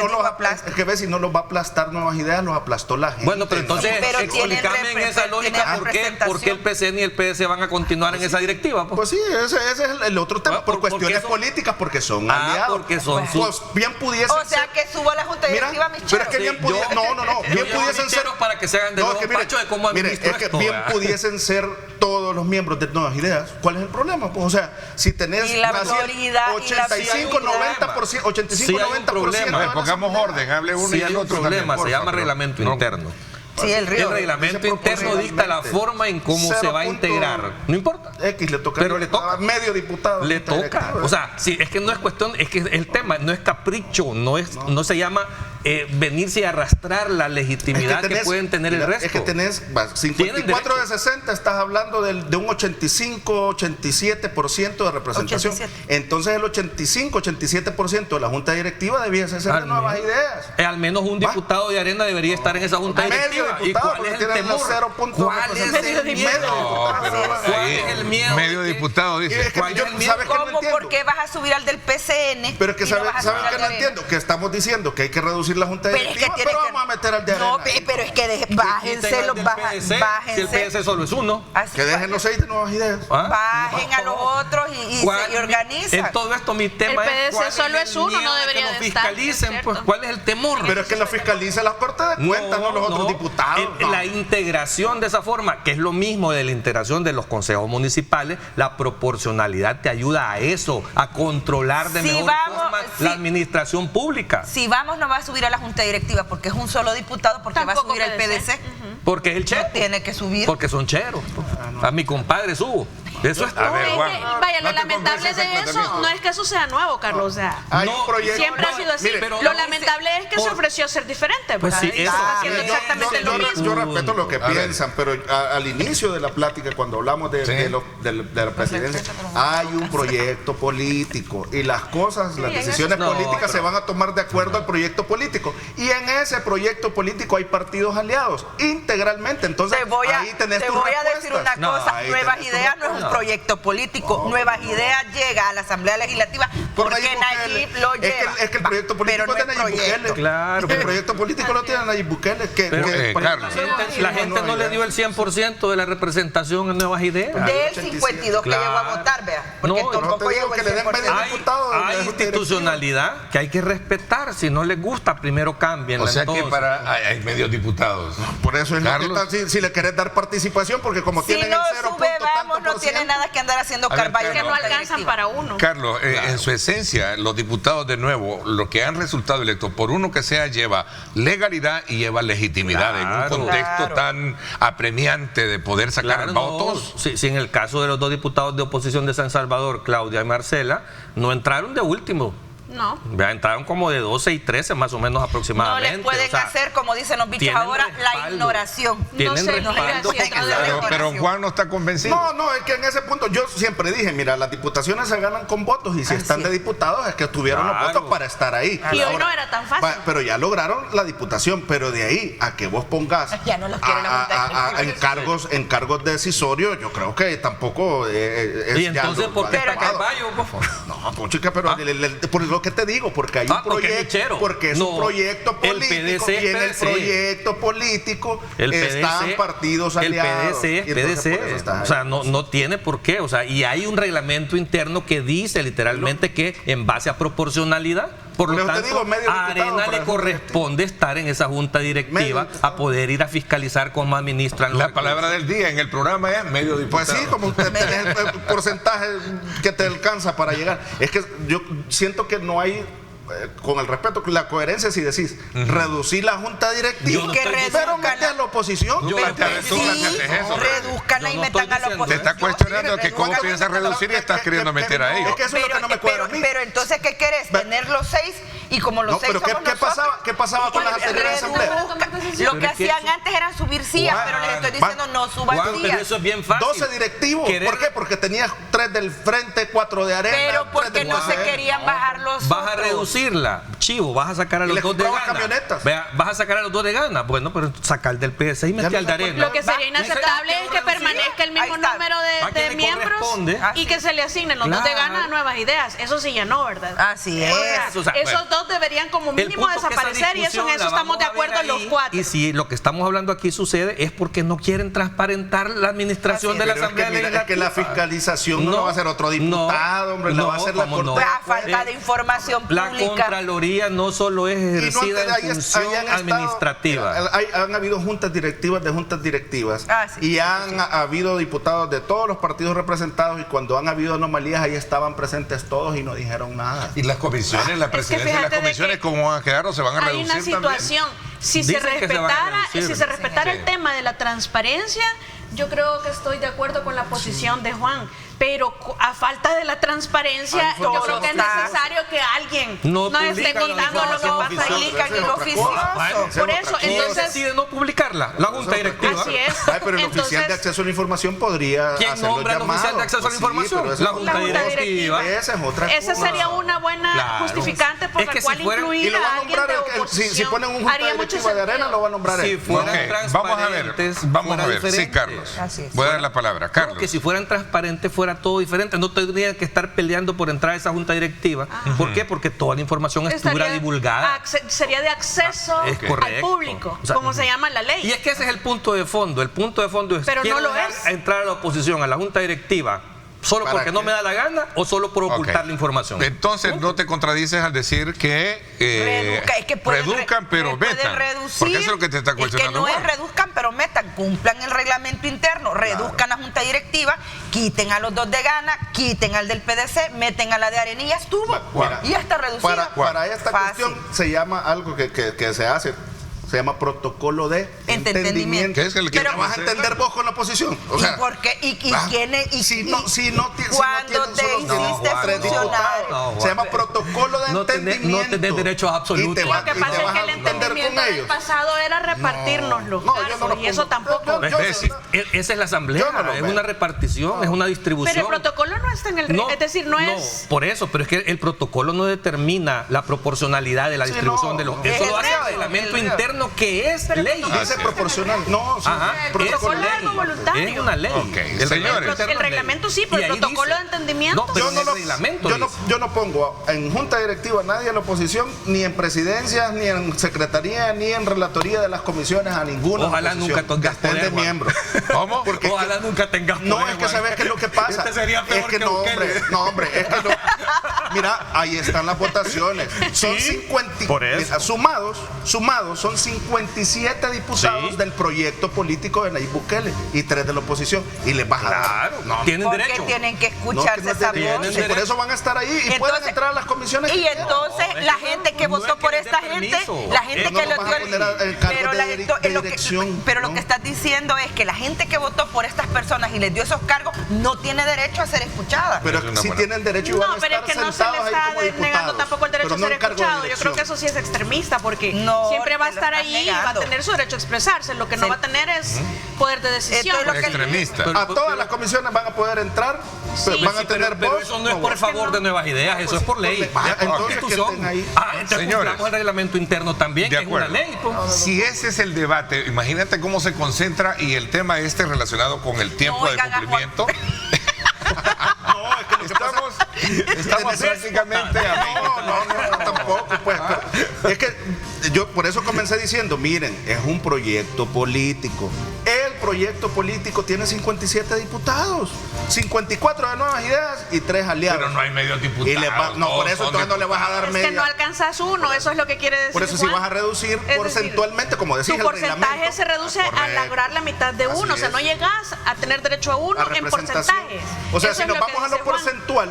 que si no los va a aplastar Nuevas Ideas, los aplastó la gente. Bueno, pero entonces explícame en esa lógica por qué el PCN y el PS van a continuar en esa directiva. Pues sí, ese es el otro tema. Por cuestiones políticas, porque son aliados. Porque son pues bien pudiesen o sea que subo a la Junta Directiva, mis pero es que bien pudiesen bien pudiesen ser para que se hagan de nuevo pacho de cómo administrar esto. Bien pudiesen ser todos los miembros de Nuevas Ideas. ¿Cuál es el problema? Pues, o sea, si tenés 85, 90%, pongamos orden, hable uno y el otro. El problema se llama reglamento interno. Sí, el reglamento interno dicta la forma en cómo se va a integrar. No importa. X le toca. Pero le toca. Medio diputado. Le toca. O sea, sí, es que no es cuestión, es que el tema no es capricho, no se llama venirse a arrastrar la legitimidad que pueden tener el resto. Es que tenés 54 de 60, estás hablando de un 85, 87% de representación. 87. Entonces el 85, 87% de la Junta Directiva debía ser de Nuevas Ideas. Al menos un diputado de Arena debería estar en esa Junta Directiva. ¿Y cuál es el temor? ¿Cuál es el miedo? Medio diputado, dice. ¿Cuál es el miedo? ¿Cómo? ¿Por qué vas a subir al del PCN? Pero que saben que no entiendo, que estamos diciendo que hay que reducir la Junta Directiva, pero vamos a meter al de Arena. No, pero es que bájense los bájense. Si el PS solo es uno. Que dejen los 6 de Nuevas Ideas. Bajen a los otros y organizan. En todo esto mi tema es ¿cuál solo es uno? No debería de estar. Fiscalicen, pues, ¿cuál es el temor? Pero es que la fiscaliza la Corte de Cuentas, no los otros diputados. La integración de esa forma, que es lo mismo de la integración de los consejos municipales, la proporcionalidad te ayuda a eso, a controlar de mejor forma la administración pública. Si Vamos no va a subir a la Junta Directiva porque es un solo diputado, porque va a subir el PDC. Porque es el chero. Tiene que subir. Porque son cheros. A mi compadre subo. Eso es A todo. ver, Es Juan, que, vaya, no lo te lamentable convences de ese eso planteamiento. no es que eso sea nuevo, Carlos. O sea, Hay No, un proyecto. siempre ha sido así. Mire, pero Lo no lamentable es que se por- ofreció ser diferente. Pues ¿verdad? sí, Y eso. está haciendo Yo- exactamente yo- lo yo- mismo. yo respeto lo que A ver. piensan, pero al inicio de la plática, cuando hablamos de, Sí. de la presidencia, hay un proyecto político y las cosas, las en eso decisiones no, políticas pero- se van a tomar de acuerdo al proyecto político. Y en ese proyecto político hay partidos aliados, integralmente. Entonces, Te voy a, ahí tenés te tus voy a decir respuestas. una cosa, ahí Nuevas tenés tus Ideas no es un respuestas. proyecto político, Nuevas Ideas llega a la Asamblea Legislativa Por porque Nayib lo lleva. Es que el proyecto político pero no es de es Nayib Bukele. proyecto. Claro, El pero- proyecto político lo tiene Nayib Bukele. Pero, Carlos. La gente no le dio el 100% de la representación en Nuevas Ideas. Del 52 que Claro. llegó a votar, vea. Porque No, tampoco no te digo llegó el que le den 100%. medio diputado de la Hay Junta Directiva. institucionalidad que hay que respetar. Si no les gusta, primero cambien. O sea que hay medios diputados. Por eso es lo que Carlos. está, si le querés dar participación, porque como Si tienen no el 0. sube, vamos, no tiene nada que andar haciendo A ver, Carvalho. Es que no alcanzan para uno. Carlos, en su esencia, los diputados de nuevo, lo que han resultado electos, por uno que sea, lleva legalidad y lleva legitimidad en un Claro. contexto Claro. tan apremiante de poder sacar Claro, no, votos. si en el caso de los dos diputados de oposición de San Salvador, Claudia y Marcela, no entraron de último. No. Vea, entraron como de 12 y 13 más o menos No aproximadamente. les pueden o sea, hacer, como dicen los bichos tienen ahora, la respaldo. ignoración. Tienen No sé, respaldo. mira, si entra de Pero, pero Juan no está convencido. No, es que en ese punto yo siempre dije, mira, las diputaciones se ganan con votos y si Así están de es. diputados es que tuvieron los Claro. votos para estar ahí. Y hoy no era tan fácil. Pero ya lograron la diputación, pero de ahí a que vos pongas Ya no los quiere la Junta Directiva. en cargos decisorios, yo creo que tampoco es Y ya entonces, ¿por qué está adecuado. Carvalho? Por favor? No, pues, chica, pero por lo que te digo, porque hay un Porque es proyecto, lechero. porque es No, un proyecto el político, PDC es y en el PDC. proyecto político El están PDC, partidos el aliados. PDC es y entonces por eso PDC, está ahí. o sea, no tiene por qué, o sea, y hay un reglamento interno que dice literalmente que en base a proporcionalidad, por lo Pero te tanto, digo, medio a diputado Arena para le eso. corresponde estar en esa junta directiva Medio diputado. a poder ir a fiscalizar cómo administran los La recursos. palabra del día en el programa es medio Pues diputado. sí, como usted tenés el porcentaje que te alcanza para llegar. Es que yo siento que no hay, con el respeto, la coherencia si decís reducir la junta directiva, Yo no Que estoy pero reduzcan mete a la oposición. Yo Pero planteé- tú sí, planteaste eso. reduzcanla Yo y no metan estoy a la diciendo Te oposición. está cuestionando que cómo Reduzcan- piensas reducir y estás queriendo meter ahí. Es que eso es lo que no me cuadra a mí. pero entonces, ¿qué querés? ¿Tener los 6? Y como los No, 6 pero ¿qué somos nosotros, pasaba con las anteriores asambleas? Lo que hacían antes eran subir sillas, Juan, pero les estoy diciendo no suban Juan, pero sillas. eso es bien fácil. 12 directivos. Querer- ¿Por qué? Porque tenías 3 del frente, 4 de arena. Pero 3 porque del no se UAC. querían bajar los Vas a otros. reducirla, chivo, vas a sacar a Y los les dos de comprabas gana. camionetas. Vea, vas a sacar a los dos de gana. Bueno, pero sacar del PS y meter no al se de Arena. Lo que sería inaceptable es que permanezca el mismo Ahí está. número ¿A quién de le miembros corresponde? y que se le asignen los dos de Claro. gana a Nuevas Ideas. Eso sí ya no, ¿verdad? Así es. O sea, O sea, esos bueno. dos deberían como El mínimo punto que esa desaparecer y eso en discusión eso la estamos de vamos a ver acuerdo los ahí, 4. Y si lo que estamos hablando aquí sucede es porque no quieren transparentar la administración Así de la Pero es que, Asamblea mira, es que la Legislativa. fiscalización no, lo va a hacer otro diputado, hombre, la va a hacer la cómo Corte. no. Pues a falta de información La pública. Contraloría no solo es Y no ejercida antes, en función ahí han estado- administrativa. han habido juntas directivas de juntas directivas Sí, y han habido diputados de todos los partidos representados y cuando han habido anomalías ahí estaban presentes todos y no dijeron nada. Y las comisiones, la presidencia de las fíjate de comisiones, que ¿cómo van a quedar o se van a Hay reducir una situación. Si se Dicen que se van a respetara, reducir. si se respetara Sí. el tema de la transparencia, yo creo que estoy de acuerdo con la posición de Juan. Pero a falta de la transparencia, Hay yo creo información que es falsa. necesario que alguien No nos esté publican la contando lo que información pasa ahí. Publican Esa es el otra oficioso. cosa. Por eso, ¿Quién entonces, decide no publicarla? La Junta Directiva. así es. Ay, pero el oficial de Entonces, acceso a la información podría ¿Quién hacer los nombra al oficial de acceso a la llamados. información? Pues sí, La pero Junta La Junta Directiva. esa es otra esa cosa. sería una buena Claro. justificante por Es la que si cual fuera- Y incluir lo va a a alguien nombrar, de si oposición. ponen un junta Haría mucho directiva de arena, sentido. lo va a nombrar Si él. fueran Ok, vamos a ver, transparentes, vamos a fuera ver. Sí, diferente. Carlos. Así es. Voy a dar la palabra. Carlos. Que si fueran transparentes fuera todo diferente, no tendrían que estar peleando por entrar a esa junta directiva. ¿Por qué? Porque toda la información estuviera Estaría divulgada. sería de acceso Es al correcto. público, O sea, como se llama la ley. Y es que ese es el punto de fondo. El punto de fondo es, Pero ¿quiero no lo dejar es. entrar a la oposición, a la junta directiva, solo ¿Para porque no qué? me da la gana o solo por ocultar Ok. la información? Entonces no te contradices al decir que Es que pueden reduzcan pero pueden metan. reducir. Porque eso es lo que te está Es cuestionando. que no Juan. es reduzcan pero metan, cumplan el reglamento interno, reduzcan la junta directiva, quiten a los dos de gana, quiten al del PDC, meten a la de Arena y ya estuvo. Mira, Y ya está reducida. Para esta Fácil. cuestión se llama algo que se hace se llama protocolo de entendimiento. ¿Qué es el que Pero vas a entender vos con la oposición. O sea, ¿Y por qué? ¿Y quién es? cuando te hiciste funcionario. Se llama protocolo de entendimiento. No tenés derechos absolutos. Lo que pasa es que el entendimiento del pasado era repartirnos los cargos y eso tampoco. Esa es la asamblea, es una repartición, es una distribución. Pero el protocolo no está en el es decir, no es... Por eso, pero es que el protocolo no determina la proporcionalidad de la distribución de los... Eso lo hace el reglamento interno, que es ley. Dice proporcional. No, el protocolo es algo voluntario. Es una ley. El reglamento sí, pero el protocolo de entendimiento... No, pero en el reglamento yo no pongo en junta directiva a nadie en la oposición, ni en presidencias, ni en secretaría, ni en relatoría de las comisiones, a ninguno. Ojalá nunca tengas poder, de miembro. ¿Cómo? Porque ojalá nunca tengas poder. No, es que sabes qué es lo que pasa. Este sería peor es que no, hombre, es que no. Mira, ahí están las votaciones. Son 50. Mira, sumados, son 57 diputados del proyecto político de Nayib Bukele y 3 de la oposición. Y les vas a dar. Tienen derecho. Porque tienen que escucharse esa voz. Por eso van a estar ahí y entonces, pueden entrar a las comisiones. Y entonces la gente que votó por esta gente, la gente que le dio pero lo que estás diciendo es que la gente que votó por estas personas y les dio esos cargos no tiene derecho a ser escuchada. Pero sí tienen derecho y van a estar pero es que no se le está negando tampoco el derecho a ser escuchado. Yo creo que eso sí es extremista, porque siempre va a estar ahí y va a tener su derecho a expresarse. Lo que no va a tener es poder de decisión. Extremista. A todas las comisiones van a poder entrar, van a tener voz. Pero eso no es por favor de nuevas ideas, eso es por ley. Entonces Señores, el reglamento interno también, que es una ley. Si ese es el debate, imagínate cómo se concentra y el tema relacionado con el tiempo de cumplimiento. Estamos prácticamente no, tampoco, pues. Es que yo por eso comencé diciendo, miren, es un proyecto político. El proyecto político tiene 57 diputados, 54 de nuevas ideas y 3 aliados. Pero no hay medio diputado. Por eso entonces no le vas a dar medio. Es que no alcanzas uno, eso es lo que quiere decir. Por eso sí vas a reducir porcentualmente, como decís, el reglamento. Tu porcentaje se reduce a lograr la mitad de uno, o sea, no llegas a tener derecho a uno en porcentajes. O sea, si nos vamos a lo porcentual,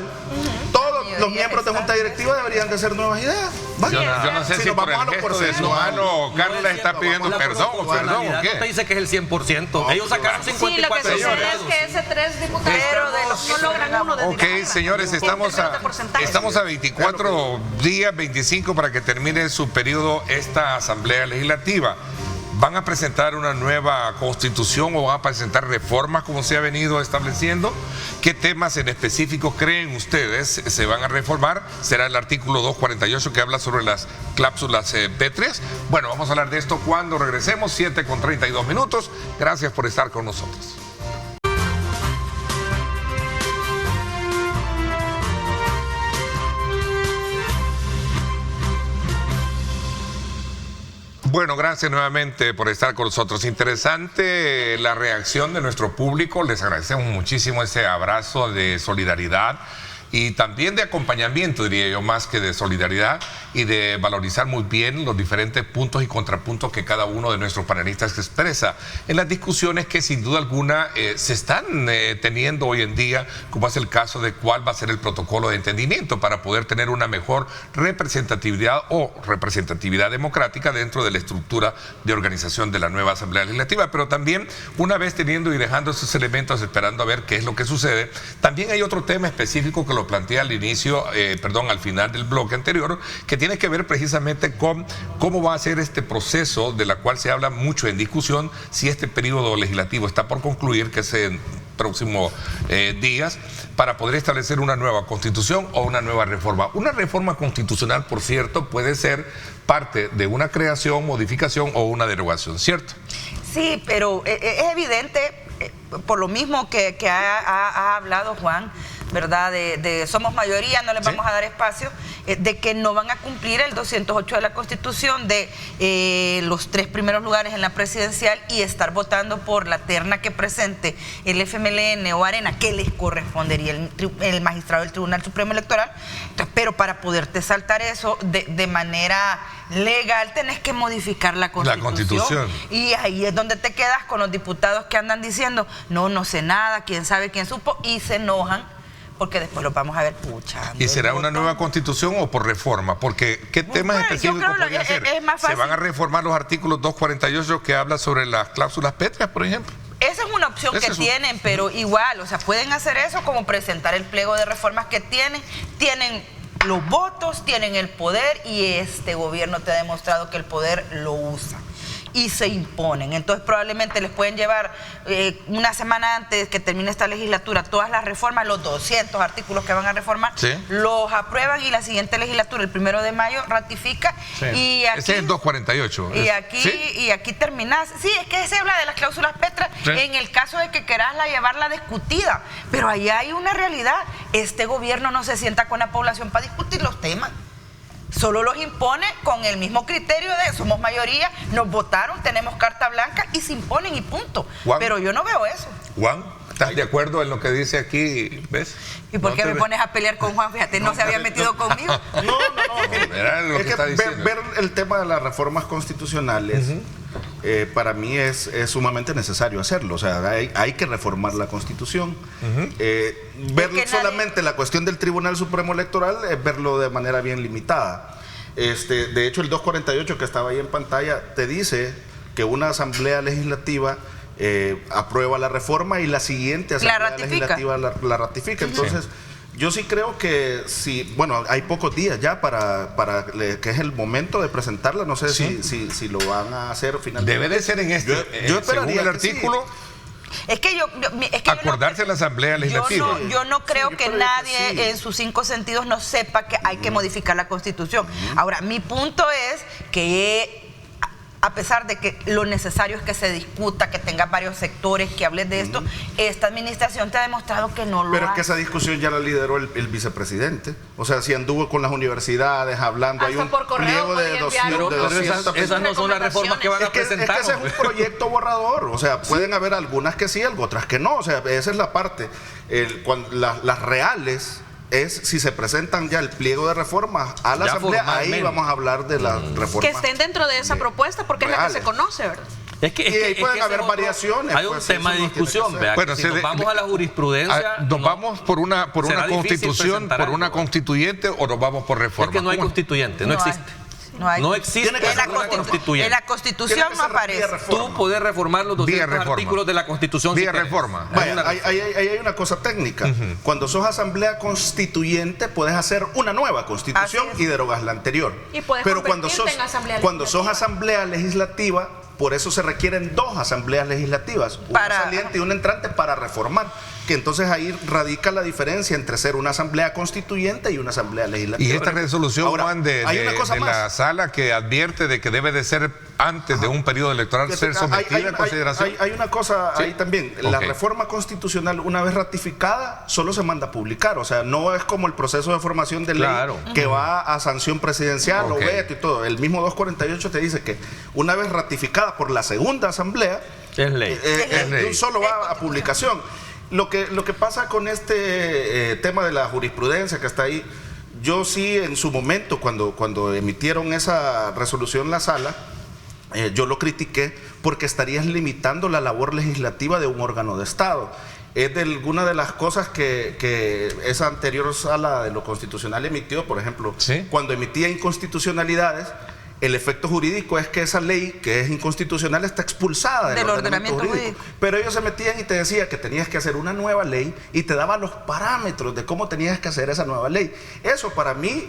todos los miembros de junta directiva deberían de ser nuevas ideas. Yo no sé si por el gesto de su mano Carlos les está pidiendo perdón o qué. Usted dice que es el 100%. Ellos sacaron 54. Sí, lo que sucede es que ese 3 diputados no logran uno de Ok, señores, estamos a 24 días, 25 para que termine su periodo esta Asamblea Legislativa. ¿Van a presentar una nueva constitución o van a presentar reformas como se ha venido estableciendo? ¿Qué temas en específico creen ustedes se van a reformar? ¿Será el artículo 248 que habla sobre las cláusulas pétreas? Bueno, vamos a hablar de esto cuando regresemos, 7:32. Gracias por estar con nosotros. Bueno, gracias nuevamente por estar con nosotros. Interesante la reacción de nuestro público. Les agradecemos muchísimo ese abrazo de solidaridad y también de acompañamiento, diría yo, más que de solidaridad, y de valorizar muy bien los diferentes puntos y contrapuntos que cada uno de nuestros panelistas expresa en las discusiones que sin duda alguna se están teniendo hoy en día, como es el caso de cuál va a ser el protocolo de entendimiento para poder tener una mejor representatividad o representatividad democrática dentro de la estructura de organización de la nueva Asamblea Legislativa. Pero también, una vez teniendo y dejando esos elementos, esperando a ver qué es lo que sucede, también hay otro tema específico que lo planteé al inicio, al final del bloque anterior, que tiene que ver precisamente con cómo va a ser este proceso de la cual se habla mucho en discusión, si este periodo legislativo está por concluir, que es en próximos días, para poder establecer una nueva constitución o una nueva reforma. Una reforma constitucional, por cierto, puede ser parte de una creación, modificación o una derogación, ¿cierto? Sí, pero es evidente, por lo mismo que ha hablado Juan, ¿verdad? De somos mayoría, no les vamos a dar espacio, de que no van a cumplir el 208 de la Constitución de los 3 primeros lugares en la presidencial y estar votando por la terna que presente el FMLN o Arena, que les correspondería el magistrado del Tribunal Supremo Electoral. Entonces, pero para poderte saltar eso de manera legal tenés que modificar la Constitución. Y ahí es donde te quedas con los diputados que andan diciendo no sé nada, quién sabe quién supo, y se enojan porque después los vamos a ver puchando. ¿Y será una nueva constitución o por reforma? Porque ¿qué temas específicos podría ser? Es más fácil. ¿Se van a reformar los artículos 248 que habla sobre las cláusulas pétreas, por ejemplo? Esa es una opción que tienen, pero igual, o sea, pueden hacer eso como presentar el pliego de reformas que tienen los votos, tienen el poder y este gobierno te ha demostrado que el poder lo usa y se imponen. Entonces probablemente les pueden llevar una semana antes que termine esta legislatura todas las reformas, los 200 artículos que van a reformar, los aprueban y la siguiente legislatura, el 1 de mayo, ratifica. Y aquí, ese es el 248. Y aquí terminás. Sí, es que se habla de las cláusulas pétreas en el caso de que querás llevarla discutida, pero ahí hay una realidad. Este gobierno no se sienta con la población para discutir los temas. Solo los impone con el mismo criterio de somos mayoría, nos votaron, tenemos carta blanca y se imponen y punto. Juan, pero yo no veo eso. Juan, ¿estás de acuerdo en lo que dice aquí? ¿Ves? ¿Y por qué me pones a pelear con Juan? Fíjate, no se había metido conmigo. No. Es que ver el tema de las reformas constitucionales, para mí es sumamente necesario hacerlo. O sea, hay que reformar la Constitución. Ver solamente la cuestión del Tribunal Supremo Electoral es verlo de manera bien limitada. De hecho, el 248 que estaba ahí en pantalla te dice que una asamblea legislativa aprueba la reforma y la siguiente asamblea legislativa la ratifica. Entonces, yo sí creo que bueno, hay pocos días ya para que es el momento de presentarla. No sé si lo van a hacer finalmente. Debe de ser en yo esperaría según el artículo. Es que acordarse la asamblea legislativa. Yo no creo que nadie en sus 5 sentidos no sepa que hay que modificar la Constitución. Ahora, mi punto es que a pesar de que lo necesario es que se discuta, que tenga varios sectores, que hables de esto, esta administración te ha demostrado que no lo hace. Pero es que esa discusión ya la lideró el vicepresidente. O sea, si anduvo con las universidades hablando, hay un pliego de 200. Esas no son las reformas que van a presentar. Es que ese es un proyecto borrador. O sea, pueden haber algunas que sí, otras que no. O sea, esa es la parte. Las reales es si se presentan ya el pliego de reformas a la asamblea, ahí vamos a hablar de las reformas. Que estén dentro de esa propuesta porque es la que se conoce, ¿verdad? Es que ahí pueden haber variaciones. Hay un tema de discusión, bueno, si nos vamos a la jurisprudencia. ¿Nos vamos por una constitución, por una constituyente o nos vamos por reforma? Es que no hay constituyente, no existe. No existe en la Constitución no aparece. Tú puedes reformar los 200 artículos de la Constitución. Vía reforma. Ahí hay una cosa técnica. Cuando sos asamblea constituyente, puedes hacer una nueva constitución y derogas la anterior. Pero cuando sos asamblea legislativa, por eso se requieren 2 asambleas legislativas, una saliente y una entrante para reformar. Que entonces ahí radica la diferencia entre ser una asamblea constituyente y una asamblea legislativa. Y esta resolución, Juan, de la sala que advierte de que debe de ser antes de un periodo electoral ser sometida a consideración. Hay una cosa ahí también. La reforma constitucional, una vez ratificada, solo se manda a publicar. O sea, no es como el proceso de formación de ley que va a sanción presidencial o veto y todo. El mismo 248 te dice que una vez ratificada por la segunda asamblea, es ley. Solo va a publicación. Lo que pasa con este tema de la jurisprudencia que está ahí, yo sí en su momento, cuando emitieron esa resolución la sala, yo lo critiqué porque estarías limitando la labor legislativa de un órgano de Estado. Es de alguna de las cosas que esa anterior sala de lo constitucional emitió, por ejemplo, cuando emitía inconstitucionalidades. El efecto jurídico es que esa ley que es inconstitucional está expulsada del ordenamiento jurídico. Pero ellos se metían y te decían que tenías que hacer una nueva ley y te daban los parámetros de cómo tenías que hacer esa nueva ley. Eso para mí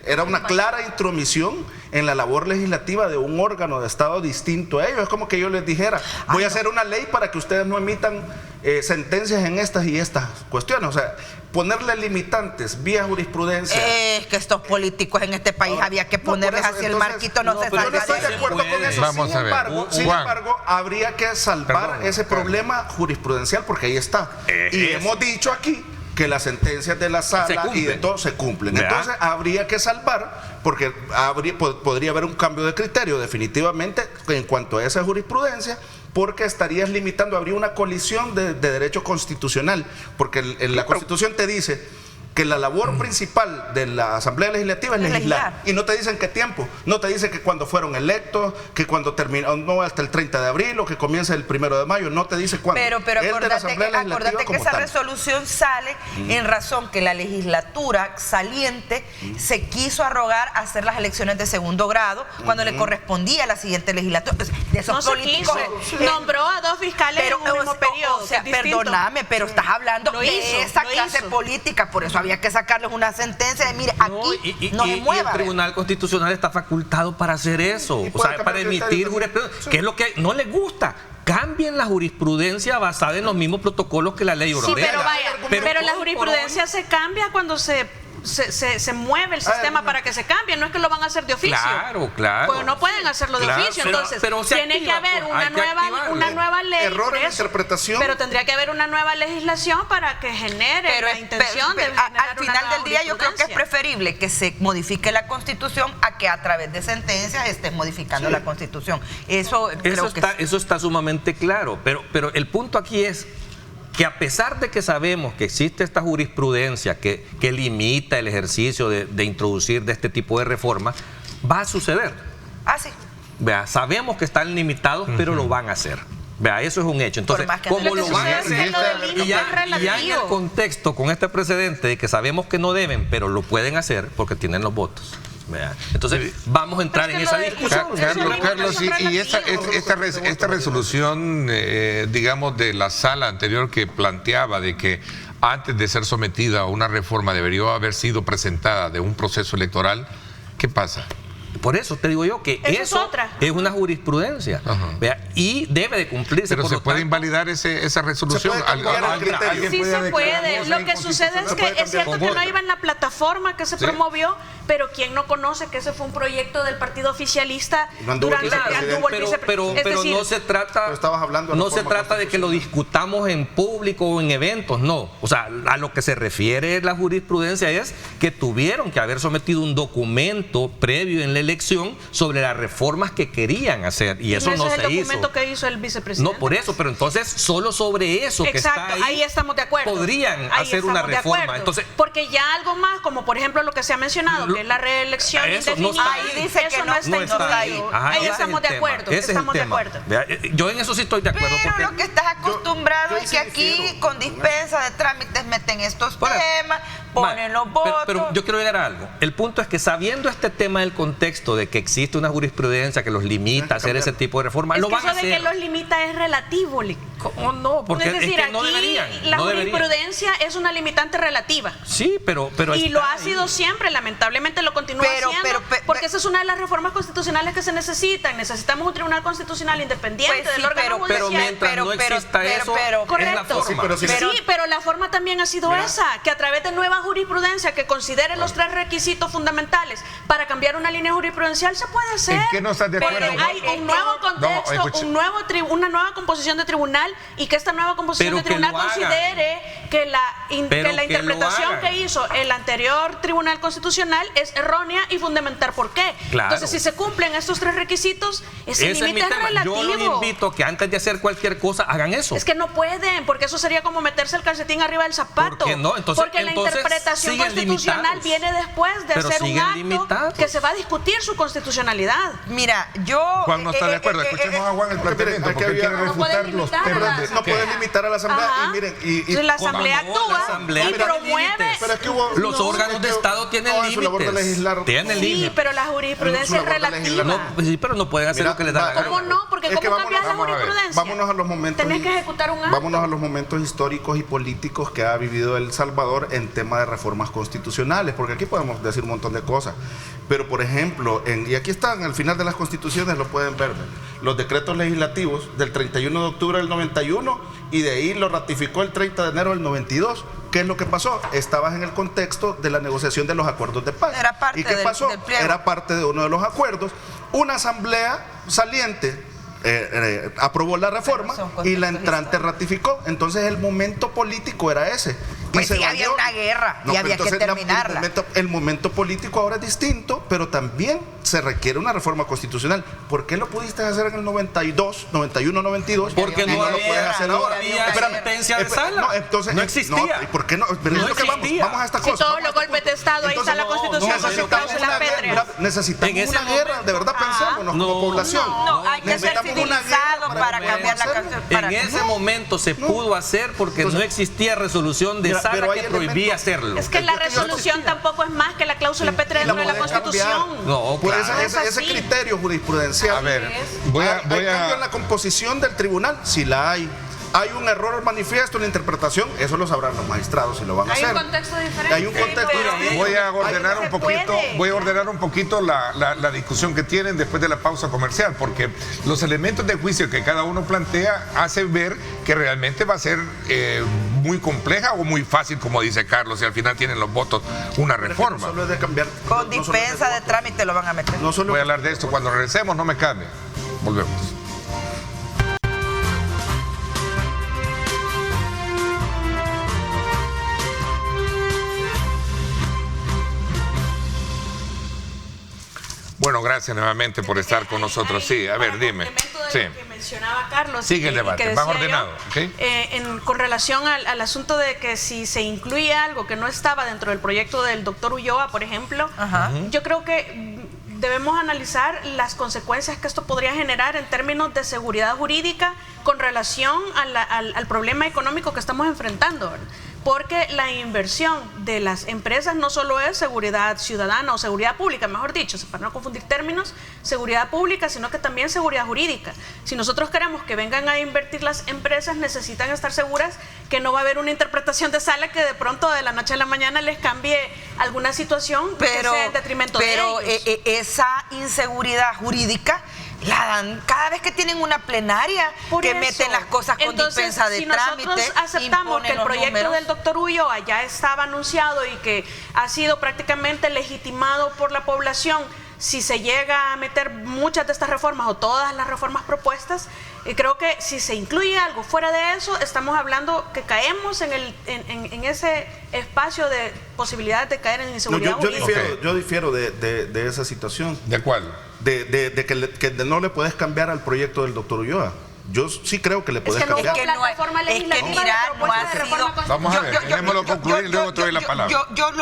era una clara intromisión en la labor legislativa de un órgano de Estado distinto a ellos. Es como que yo les dijera, voy a hacer una ley para que ustedes no emitan sentencias en estas y estas cuestiones. O sea, ponerle limitantes vía jurisprudencia. Es que estos políticos en este país había que ponerles así el marquito, no se salga. Yo no estoy de acuerdo con eso. Sin embargo, habría que salvar ese problema jurisprudencial porque ahí está. Y hemos dicho aquí que las sentencias de la sala y de todo se cumplen. Entonces habría que salvar, porque podría haber un cambio de criterio definitivamente en cuanto a esa jurisprudencia, porque estarías limitando, habría una colisión de derecho constitucional, porque la Constitución te dice que la labor principal de la Asamblea Legislativa es legislar. Y no te dicen qué tiempo, no te dicen que cuando fueron electos, que cuando terminó, no hasta el 30 de abril o que comienza el 1 de mayo, no te dice cuándo. Pero acordate que esa resolución sale en razón que la legislatura saliente se quiso arrogar a hacer las elecciones de segundo grado cuando le correspondía a la siguiente legislatura. De esos políticos. Nombró a 2 fiscales en un mismo periodo. O sea, perdóname, pero estás hablando de esa clase política, por eso había que sacarles una sentencia de, mire, aquí no se mueva. Y el Tribunal Constitucional está facultado para hacer eso, o sea, para emitir jurisprudencia, que es lo que no les gusta. Cambien la jurisprudencia basada en los mismos protocolos que la ley ordena. Sí, pero la jurisprudencia se cambia cuando se mueve el sistema para que se cambie, no es que lo van a hacer de oficio. Claro. Pues no pueden hacerlo de oficio, entonces tiene que haber una nueva ley. Error en interpretación. Pero tendría que haber una nueva legislación para que genere la intención de generar al final del día yo creo que es preferible que se modifique la Constitución a que a través de sentencias estén modificando la Constitución. Eso está sumamente claro, pero el punto aquí es que a pesar de que sabemos que existe esta jurisprudencia que limita el ejercicio de introducir de este tipo de reformas, va a suceder. Sí. Vea, sabemos que están limitados, pero lo van a hacer. Vea, eso es un hecho. Entonces, como lo van a hacer, y ya en el contexto con este precedente de que sabemos que no deben, pero lo pueden hacer porque tienen los votos. Entonces vamos a entrar en esa discusión. Carlos, y esta resolución, digamos, de la sala anterior que planteaba de que antes de ser sometida a una reforma debería haber sido presentada de un proceso electoral, ¿qué pasa? Por eso te digo yo que eso es una jurisprudencia. Y debe de cumplirse. Pero se puede invalidar esa resolución. Sí se puede. Lo que sucede es que es cierto que no iba en la plataforma que se promovió, pero quien no conoce que ese fue un proyecto del partido oficialista durante que anduvo el vicepresidente. Pero no se trata de que lo discutamos en público o en eventos, no. O sea, a lo que se refiere la jurisprudencia es que tuvieron que haber sometido un documento previo en la elección sobre las reformas que querían hacer, y eso no se hizo. Ese es el documento que hizo el vicepresidente. No, por eso, pero entonces solo sobre eso que está ahí estamos de acuerdo. Podrían hacer una reforma. Entonces, porque ya algo más, como por ejemplo lo que se ha mencionado, que es la reelección indefinida, ahí dice que no está ahí. Ahí estamos de acuerdo. Estamos de acuerdo. Yo en eso sí estoy de acuerdo. Pero lo que estás acostumbrado es que aquí con dispensa de trámites meten estos temas, ponen los votos. Pero yo quiero llegar a algo. El punto es que sabiendo este tema del contexto de que existe una jurisprudencia que los limita a hacer ese tipo de reformas, lo van a hacer. Eso de que los limita es relativo. ¿Cómo no? Porque es decir, que no aquí deberían. La jurisprudencia es una limitante relativa. Sí, pero y lo ha sido siempre, lamentablemente lo continúa haciendo, porque esa es una de las reformas constitucionales que se necesitan. Necesitamos un tribunal constitucional independiente del órgano judicial. Pero mientras no exista eso, es la forma. Sí, pero la forma también ha sido esa, que a través de nueva jurisprudencia que considere los 3 requisitos fundamentales para cambiar una línea jurisprudencial se puede hacer. ¿En qué no estás de acuerdo? Pero hay un nuevo contexto, una nueva composición de tribunal, y que esta nueva composición de tribunal considere que la interpretación que hizo el anterior Tribunal Constitucional es errónea y fundamentar por qué. Claro. Entonces, si se cumplen estos 3 requisitos, ese límite es relativo. Yo los invito que antes de hacer cualquier cosa hagan eso. Es que no pueden, porque eso sería como meterse el calcetín arriba del zapato. ¿Por qué no? Porque la interpretación constitucional viene después de hacer un acto que se va a discutir su constitucionalidad. Mira, Juan no está de acuerdo. Escuchemos a Juan el planteamiento, porque quiere refutar los temas. No pueden limitar a la Asamblea. Ajá. Y miren, la Asamblea actúa y promueve. Los órganos de Estado tienen límites. Tienen límites. Sí, pero la jurisprudencia es relativa. Sí, pero no pueden hacer lo que les da la gana. ¿Cómo no? Porque ¿cómo cambias la jurisprudencia? Vámonos a los momentos. Tenés que ejecutar un acto. Vámonos a los momentos históricos y políticos que ha vivido El Salvador en tema de reformas constitucionales, porque aquí podemos decir un montón de cosas. Pero, por ejemplo, y aquí están, al final de las constituciones lo pueden ver, los decretos legislativos del 31 de octubre del 91, y de ahí lo ratificó el 30 de enero del 92. ¿Qué es lo que pasó? Estabas en el contexto de la negociación de los acuerdos de paz. Era parte ¿Y qué pasó? del pliego. Era parte de uno de los acuerdos. Una asamblea saliente aprobó la reforma y la entrante ratificó. Entonces el momento político era ese. Pues se sí, había valió. una guerra No, y pero había que entonces terminarla. el momento político ahora es distinto, pero también se requiere una reforma constitucional. ¿Por qué lo pudiste hacer en el 92, 91, 92? Porque y no lo puedes había, hacer no ahora? había Espérame, sentencia de espérame, sala. no, entonces, No existía. ¿Y por qué no? Pero No es lo que existía. vamos a esta Si cosa. todos vamos a los este golpes de punto. Estado, ahí está la Entonces, Constitución con sus necesitamos cláusulas una guerra, pétreas. necesitamos En ese una guerra, momento. de verdad pensémonos No, como población. No, hay que ser Necesitamos una civilizado guerra para poder cambiar la hacerlo. canción. En ese momento se pudo hacer porque Entonces, no existía resolución de mira, sala pero hay que prohibía elementos- hacerlo. Es que la Yo te digo, resolución tampoco es más que la cláusula pétrea Y la dentro de la podés cambiar. Constitución. No, Por claro. ese Es así. criterio jurisprudencial. A ver, es. voy ¿Hay cambio en a... la composición del tribunal? Si la hay. ¿Hay un error manifiesto en la interpretación? Eso lo sabrán los magistrados si lo van a Hay hacer. un contexto diferente. Hay un contexto pero- distinto. Voy a ordenar se un poquito, puede. voy a ordenar un poquito la discusión que tienen después de la pausa comercial, porque los elementos de juicio que cada uno plantea hacen ver que realmente va a ser muy compleja o muy fácil, como dice Carlos, y al final tienen los votos una No reforma. solo es de cambiar. Con no solo es dispensa de votos. trámite lo van a meter. No solo Voy a hablar de esto cuando regresemos, no me cambie. Volvemos. Bueno, gracias nuevamente por estar con nosotros. Sí, a ver, Para dime. complemento de Sí. lo que mencionaba Carlos. Sigue el y debate, que más decía ordenado, yo, ¿ok? con relación al asunto de que si se incluye algo que no estaba dentro del proyecto del doctor Ulloa, por ejemplo, Ajá. yo creo que debemos analizar las consecuencias que esto podría generar en términos de seguridad jurídica con relación al problema económico que estamos enfrentando, ¿verdad? Porque la inversión de las empresas no solo es seguridad ciudadana o seguridad pública, mejor dicho, para no confundir términos, seguridad pública, sino que también seguridad jurídica. Si nosotros queremos que vengan a invertir las empresas, necesitan estar seguras que no va a haber una interpretación de sala que de pronto de la noche a la mañana les cambie alguna situación que sea en detrimento de ellos. Esa inseguridad jurídica la dan cada vez que tienen una plenaria, Por que eso. meten las cosas con Entonces, dispensa de si trámite. nosotros aceptamos imponen que el los proyecto números. del doctor Ulloa ya estaba anunciado y que ha sido prácticamente legitimado por la población, si se llega a meter muchas de estas reformas o todas las reformas propuestas, creo que si se incluye algo fuera de eso, estamos hablando que caemos en ese espacio de posibilidades de caer en No, inseguridad yo jurídica. difiero, Ok. yo difiero de esa situación. ¿De cuál? Que no le puedes cambiar al proyecto del doctor Ulloa. Yo sí creo que le puedes que no cambiar. hubo plataforma legislativa de mira, no propuesta ha de reforma sido. constitucional. Vamos a ver, dejémoslo concluir y luego te doy la palabra.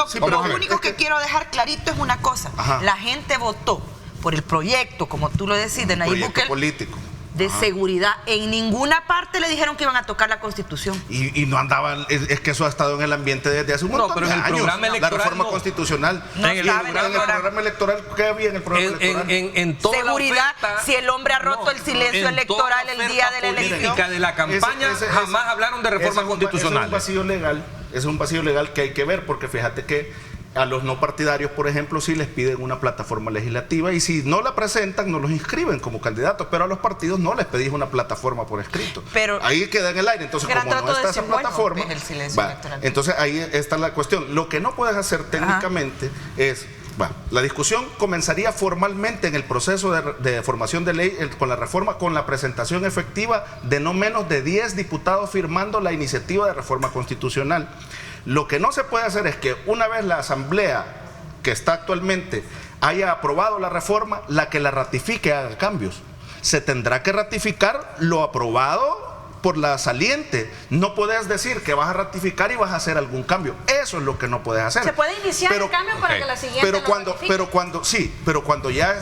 Sí, Lo pero a ver, único es que que- quiero dejar clarito es una cosa. Ajá. La gente votó por el proyecto, como tú lo decís, de Nayib Proyecto Bukele, político. de seguridad. En ninguna parte le dijeron que iban a tocar la Constitución. Y no andaban, es que eso ha estado en el ambiente desde hace un No, montón pero de en el años. programa La electoral reforma no. constitucional. No Y estaba en el programa electoral, ¿qué había en el programa electoral? En toda la Seguridad, oferta- si el hombre ha roto el silencio en toda electoral la el día de la oferta elección. política de la campaña jamás hablaron de reformas constitucionales. Es un vacío legal, es un vacío legal que hay que ver, porque fíjate que a los no partidarios, por ejemplo, sí les piden una plataforma legislativa y si no la presentan, no los inscriben como candidatos, pero a los partidos no les pedís una plataforma por escrito. Pero- ahí queda en el aire. Entonces, Gran como no trato de está esa desempeño, plataforma, es el silencio electoral. entonces ahí está la cuestión. Lo que no puedes hacer técnicamente es... la discusión comenzaría formalmente en el proceso de formación de ley con la reforma, con la presentación efectiva de no menos de 10 diputados firmando la iniciativa de reforma constitucional. Lo que no se puede hacer es que una vez la asamblea que está actualmente haya aprobado la reforma, la que la ratifique haga cambios. Se tendrá que ratificar lo aprobado por la saliente. No puedes decir que vas a ratificar y vas a hacer algún cambio. Eso es lo que no puedes hacer. Se puede iniciar Pero- el cambio para que la siguiente pero lo cuando, ratifique. pero cuando ya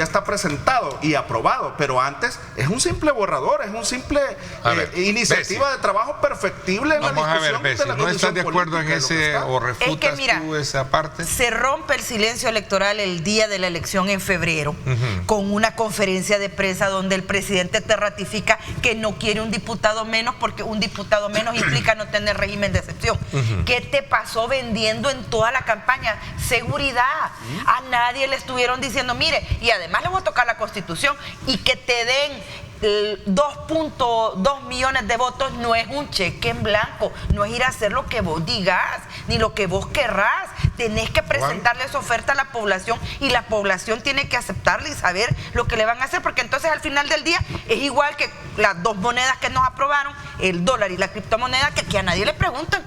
está presentado y aprobado, pero antes es un simple borrador, es un simple A ver, iniciativa Bessie. de trabajo perfectible en Vamos la a ver, discusión Bessie, de la ¿no estás de condición acuerdo en política de lo que ese está? o refutas mira, tú esa parte? Se rompe el silencio electoral el día de la elección en febrero con una conferencia de prensa donde el presidente te ratifica que no quiere un diputado menos porque un diputado menos implica no tener régimen de excepción. ¿Qué te pasó vendiendo en toda la campaña? Seguridad. A nadie le estuvieron diciendo, mire, y además le voy a tocar la Constitución y que te den 2.2 millones de votos no es un cheque en blanco, no es ir a hacer lo que vos digas, ni lo que vos querrás. Tenés que presentarle esa oferta a la población y la población tiene que aceptarla y saber lo que le van a hacer, porque entonces al final del día es igual que las dos monedas que nos aprobaron, el dólar y la criptomoneda, que a nadie le preguntan.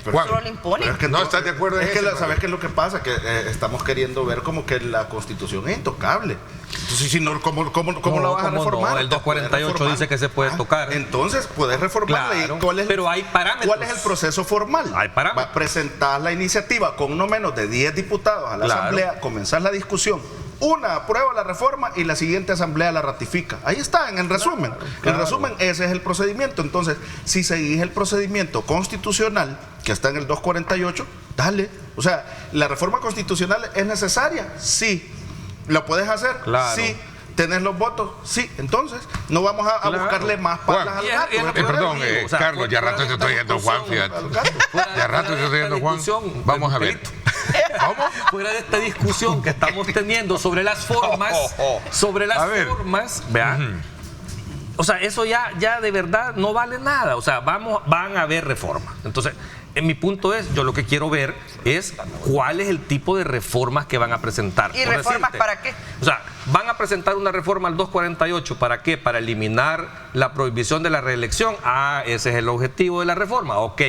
Juan, Solo le impone. Pero es que ¿No estás de acuerdo en Es que eso? ¿sabes qué es lo que pasa? Que estamos queriendo ver como que la Constitución es intocable. Entonces, si no, ¿cómo la vas a ¿cómo no? reformar? El 248 dice que se puede tocar. Entonces, puedes reformarla. Claro, ¿Y cuál es, pero hay parámetros. ¿Cuál es el proceso formal? Hay parámetros. Va a presentar la iniciativa con no menos de 10 diputados a la Claro. Asamblea, comenzar la discusión. Una aprueba la reforma y la siguiente asamblea la ratifica. Ahí está, en el resumen. En resumen, ese es el procedimiento. Entonces, si seguís el procedimiento constitucional que está en el 248, dale. O sea, ¿la reforma constitucional es necesaria? Sí. ¿Lo puedes hacer? Claro. Sí. ¿Tenés los votos? Sí. Entonces, no vamos a Claro. buscarle más palas al Y es- gato. y es lo que Perdón, yo digo, o sea, Carlos, ya fuera rato de te esta estoy yendo Juan, discusión, fíjate. Ya rato te estoy yendo Juan. Vamos a ver. ¿Cómo? Fuera de esta discusión que estamos teniendo sobre las formas, A ver. vean. O sea, eso ya de verdad no vale nada. O sea, van a haber reformas. Entonces, en mi punto es, yo lo que quiero ver es cuál es el tipo de reformas que van a presentar. ¿Y Por reformas decirte, para qué? O sea, van a presentar una reforma al 248, ¿para qué? Para eliminar la prohibición de la reelección. Ah, ese es el objetivo de la reforma. Ok.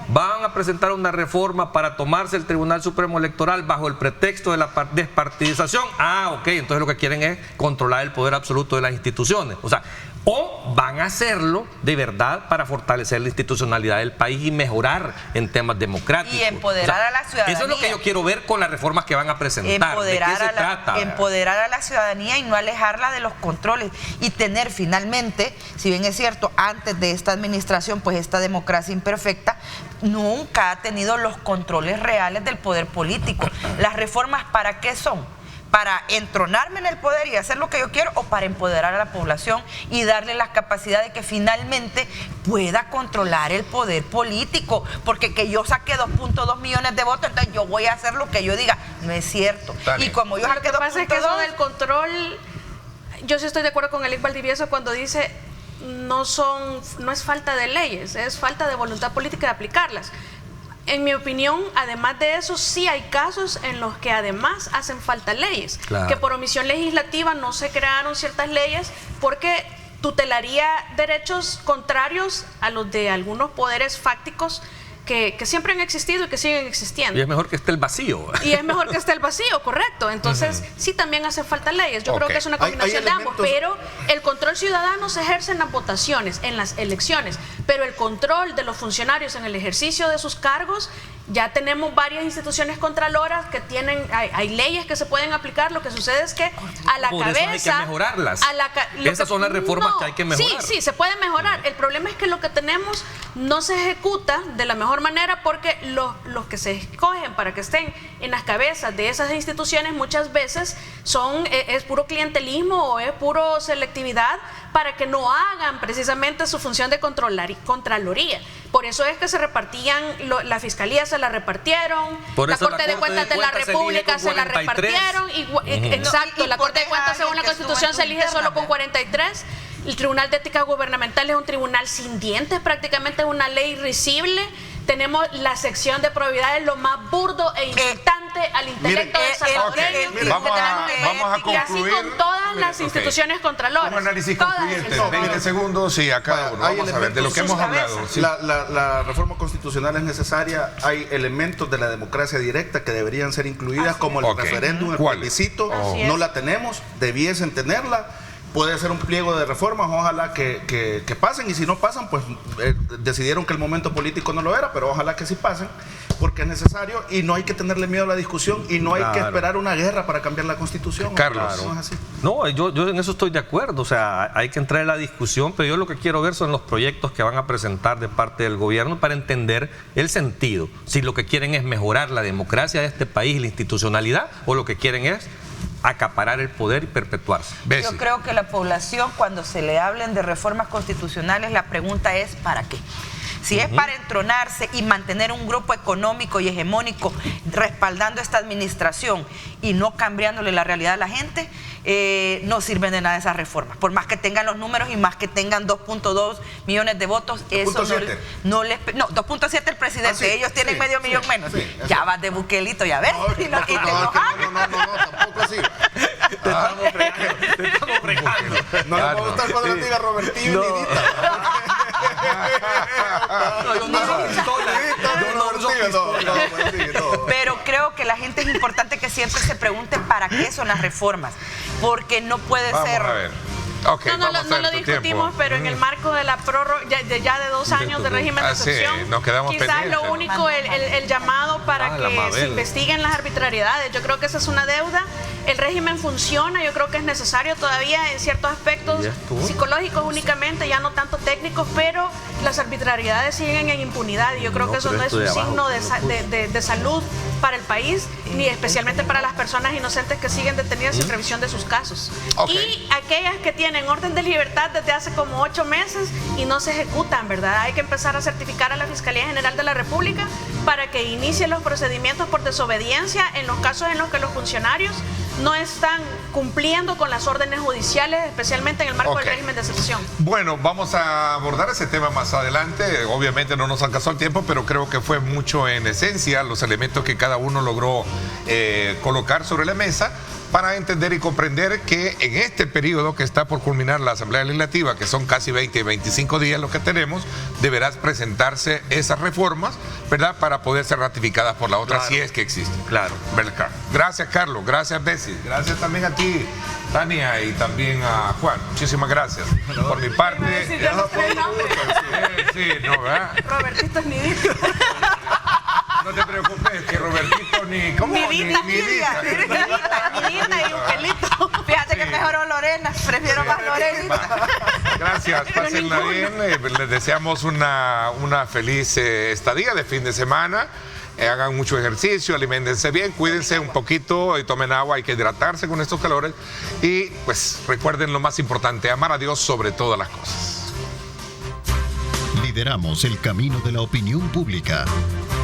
Van a presentar una reforma para tomarse el Tribunal Supremo Electoral bajo el pretexto de la despartidización. Ah, ok. Entonces lo que quieren es controlar el poder absoluto de las instituciones. O sea, o van a hacerlo de verdad para fortalecer la institucionalidad del país y mejorar en temas democráticos. Y empoderar a la ciudadanía. Eso es lo que yo quiero ver con las reformas que van a presentar. ¿De qué se trata? Empoderar a la ciudadanía y no alejarla de los controles y tener finalmente, si bien es cierto, antes de esta administración, pues esta democracia imperfecta nunca ha tenido los controles reales del poder político. ¿Las reformas para qué son? ¿Para entronarme en el poder y hacer lo que yo quiero o para empoderar a la población y darle la capacidad de que finalmente pueda controlar el poder político? Porque que yo saque 2.2 millones de votos, entonces yo voy a hacer lo que yo diga. No es cierto. Tania. Y como yo Lo saqué que pasa es que eso 2.2, del control, yo sí estoy de acuerdo con Elic Valdivieso cuando dice no es falta de leyes, es falta de voluntad política de aplicarlas. En mi opinión, además de eso, sí hay casos en los que además hacen falta leyes, Claro. que por omisión legislativa no se crearon ciertas leyes porque tutelaría derechos contrarios a los de algunos poderes fácticos que siempre han existido y que siguen existiendo. Y es mejor que esté el vacío. Y es mejor que esté el vacío, correcto. Entonces, sí también hace falta leyes. Yo creo Ok. que es una Hay combinación de ambos. elementos- Pero el control ciudadano se ejerce en las votaciones, en las elecciones. Pero el control de los funcionarios en el ejercicio de sus cargos, ya tenemos varias instituciones contraloras que tienen, hay leyes que se pueden aplicar. Lo que sucede es que a la Por eso cabeza... hay que mejorarlas. lo Esas son las reformas que hay que mejorar. Sí, se puede mejorar. El problema es que lo que tenemos no se ejecuta de la mejor manera porque los que se escogen para que estén en las cabezas de esas instituciones muchas veces es puro clientelismo o es puro selectividad para que no hagan precisamente su función de contraloría. Por eso es que se repartían, la fiscalía se la repartieron, Por la eso Corte de Cuentas de la se elige República con se la 43. repartieron. Exacto, Y la por Corte de Cuentas dejar según la que Constitución se suba elige interna, solo con ¿verdad? 43. El Tribunal de Ética Gubernamental es un tribunal sin dientes, prácticamente es una ley risible. Tenemos la sección de probidades, lo más burdo e insultante al intelecto miren, del salvadoreño. miren, vamos a Y así concluir. con todas las instituciones contraloras. Un análisis Todas concluyente, esas. 20 segundos y a cada uno. Hay Vamos a ver de lo que hemos elementos- hablado. Sí. La reforma constitucional es necesaria. Hay elementos de la democracia directa que deberían ser incluidas, como el Ok. referéndum, el ¿Cuál? plebiscito. Así No es. la tenemos, debiesen tenerla. Puede ser un pliego de reformas, ojalá que pasen, y si no pasan, pues decidieron que el momento político no lo era, pero ojalá que sí pasen, porque es necesario y no hay que tenerle miedo a la discusión y no hay que Claro. esperar una guerra para cambiar la Constitución. Carlos. No es así. No, yo en eso estoy de acuerdo, o sea, hay que entrar en la discusión, pero yo lo que quiero ver son los proyectos que van a presentar de parte del gobierno para entender el sentido, si lo que quieren es mejorar la democracia de este país y la institucionalidad, o lo que quieren es acaparar el poder y perpetuarse. Bessie. Yo creo que la población, cuando se le hablen de reformas constitucionales, la pregunta es ¿para qué? Si es para entronarse y mantener un grupo económico y hegemónico respaldando esta administración y no cambiándole la realidad a la gente, no sirven de nada esas reformas. Por más que tengan los números y más que tengan 2.2 millones de votos, eso 2.7. no 2.7 el presidente, Ah, sí, ellos tienen sí, medio sí, millón menos. sí, eso. Ya vas de buquelito, ya ves. No, y te enojas. tampoco así. Te estamos fregando. No le va a gustar cuando le diga Robertillo y Nidita. No, yo no uso pistola. Yo no uso Pero creo que la gente es importante que siempre se pregunte para qué son las reformas, porque no puede ser... A ver. Okay, no lo discutimos, pero en el marco de la prórroga ya de 2 años de régimen de excepción, sí, nos quedamos quizás pendientes. lo único, el llamado para que se investiguen las arbitrariedades. Yo creo que esa es una deuda. El régimen funciona, yo creo que es necesario todavía en ciertos aspectos psicológicos únicamente, ya no tanto técnicos, pero las arbitrariedades siguen en impunidad y yo creo que eso no es un signo de salud para el país, ni especialmente para las personas inocentes que siguen detenidas sin revisión de sus casos. Y aquellas que tienen orden de libertad desde hace como 8 meses y no se ejecutan, ¿verdad? Hay que empezar a certificar a la Fiscalía General de la República para que inicie los procedimientos por desobediencia en los casos en los que los funcionarios no están cumpliendo con las órdenes judiciales, especialmente en el marco del régimen de excepción. Bueno, vamos a abordar ese tema más adelante. Obviamente no nos alcanzó el tiempo, pero creo que fue mucho en esencia los elementos que cada uno logró colocar sobre la mesa para entender y comprender que en este periodo que está por culminar la Asamblea Legislativa, que son casi 20 y 25 días los que tenemos, deberás presentarse esas reformas, ¿verdad?, para poder ser ratificadas por la otra, si es que existen. Claro. Gracias, Carlos. Gracias, Bessie. Gracias también a ti, Tania, y también a Juan. Muchísimas gracias. Por mi parte... Robertito es Nidita. No te preocupes, que Robertito ni... ¿Cómo? Nidita y un pelito. Fíjate que mejoró Lorena, prefiero más Lorena. Gracias, pásenla bien. Les deseamos una feliz estadía de fin de semana. Hagan mucho ejercicio, aliméntense bien, cuídense un poquito y tomen agua, hay que hidratarse con estos calores. Y pues recuerden lo más importante, amar a Dios sobre todas las cosas. Lideramos el camino de la opinión pública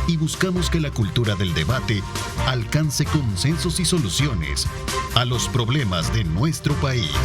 y buscamos que la cultura del debate alcance consensos y soluciones a los problemas de nuestro país.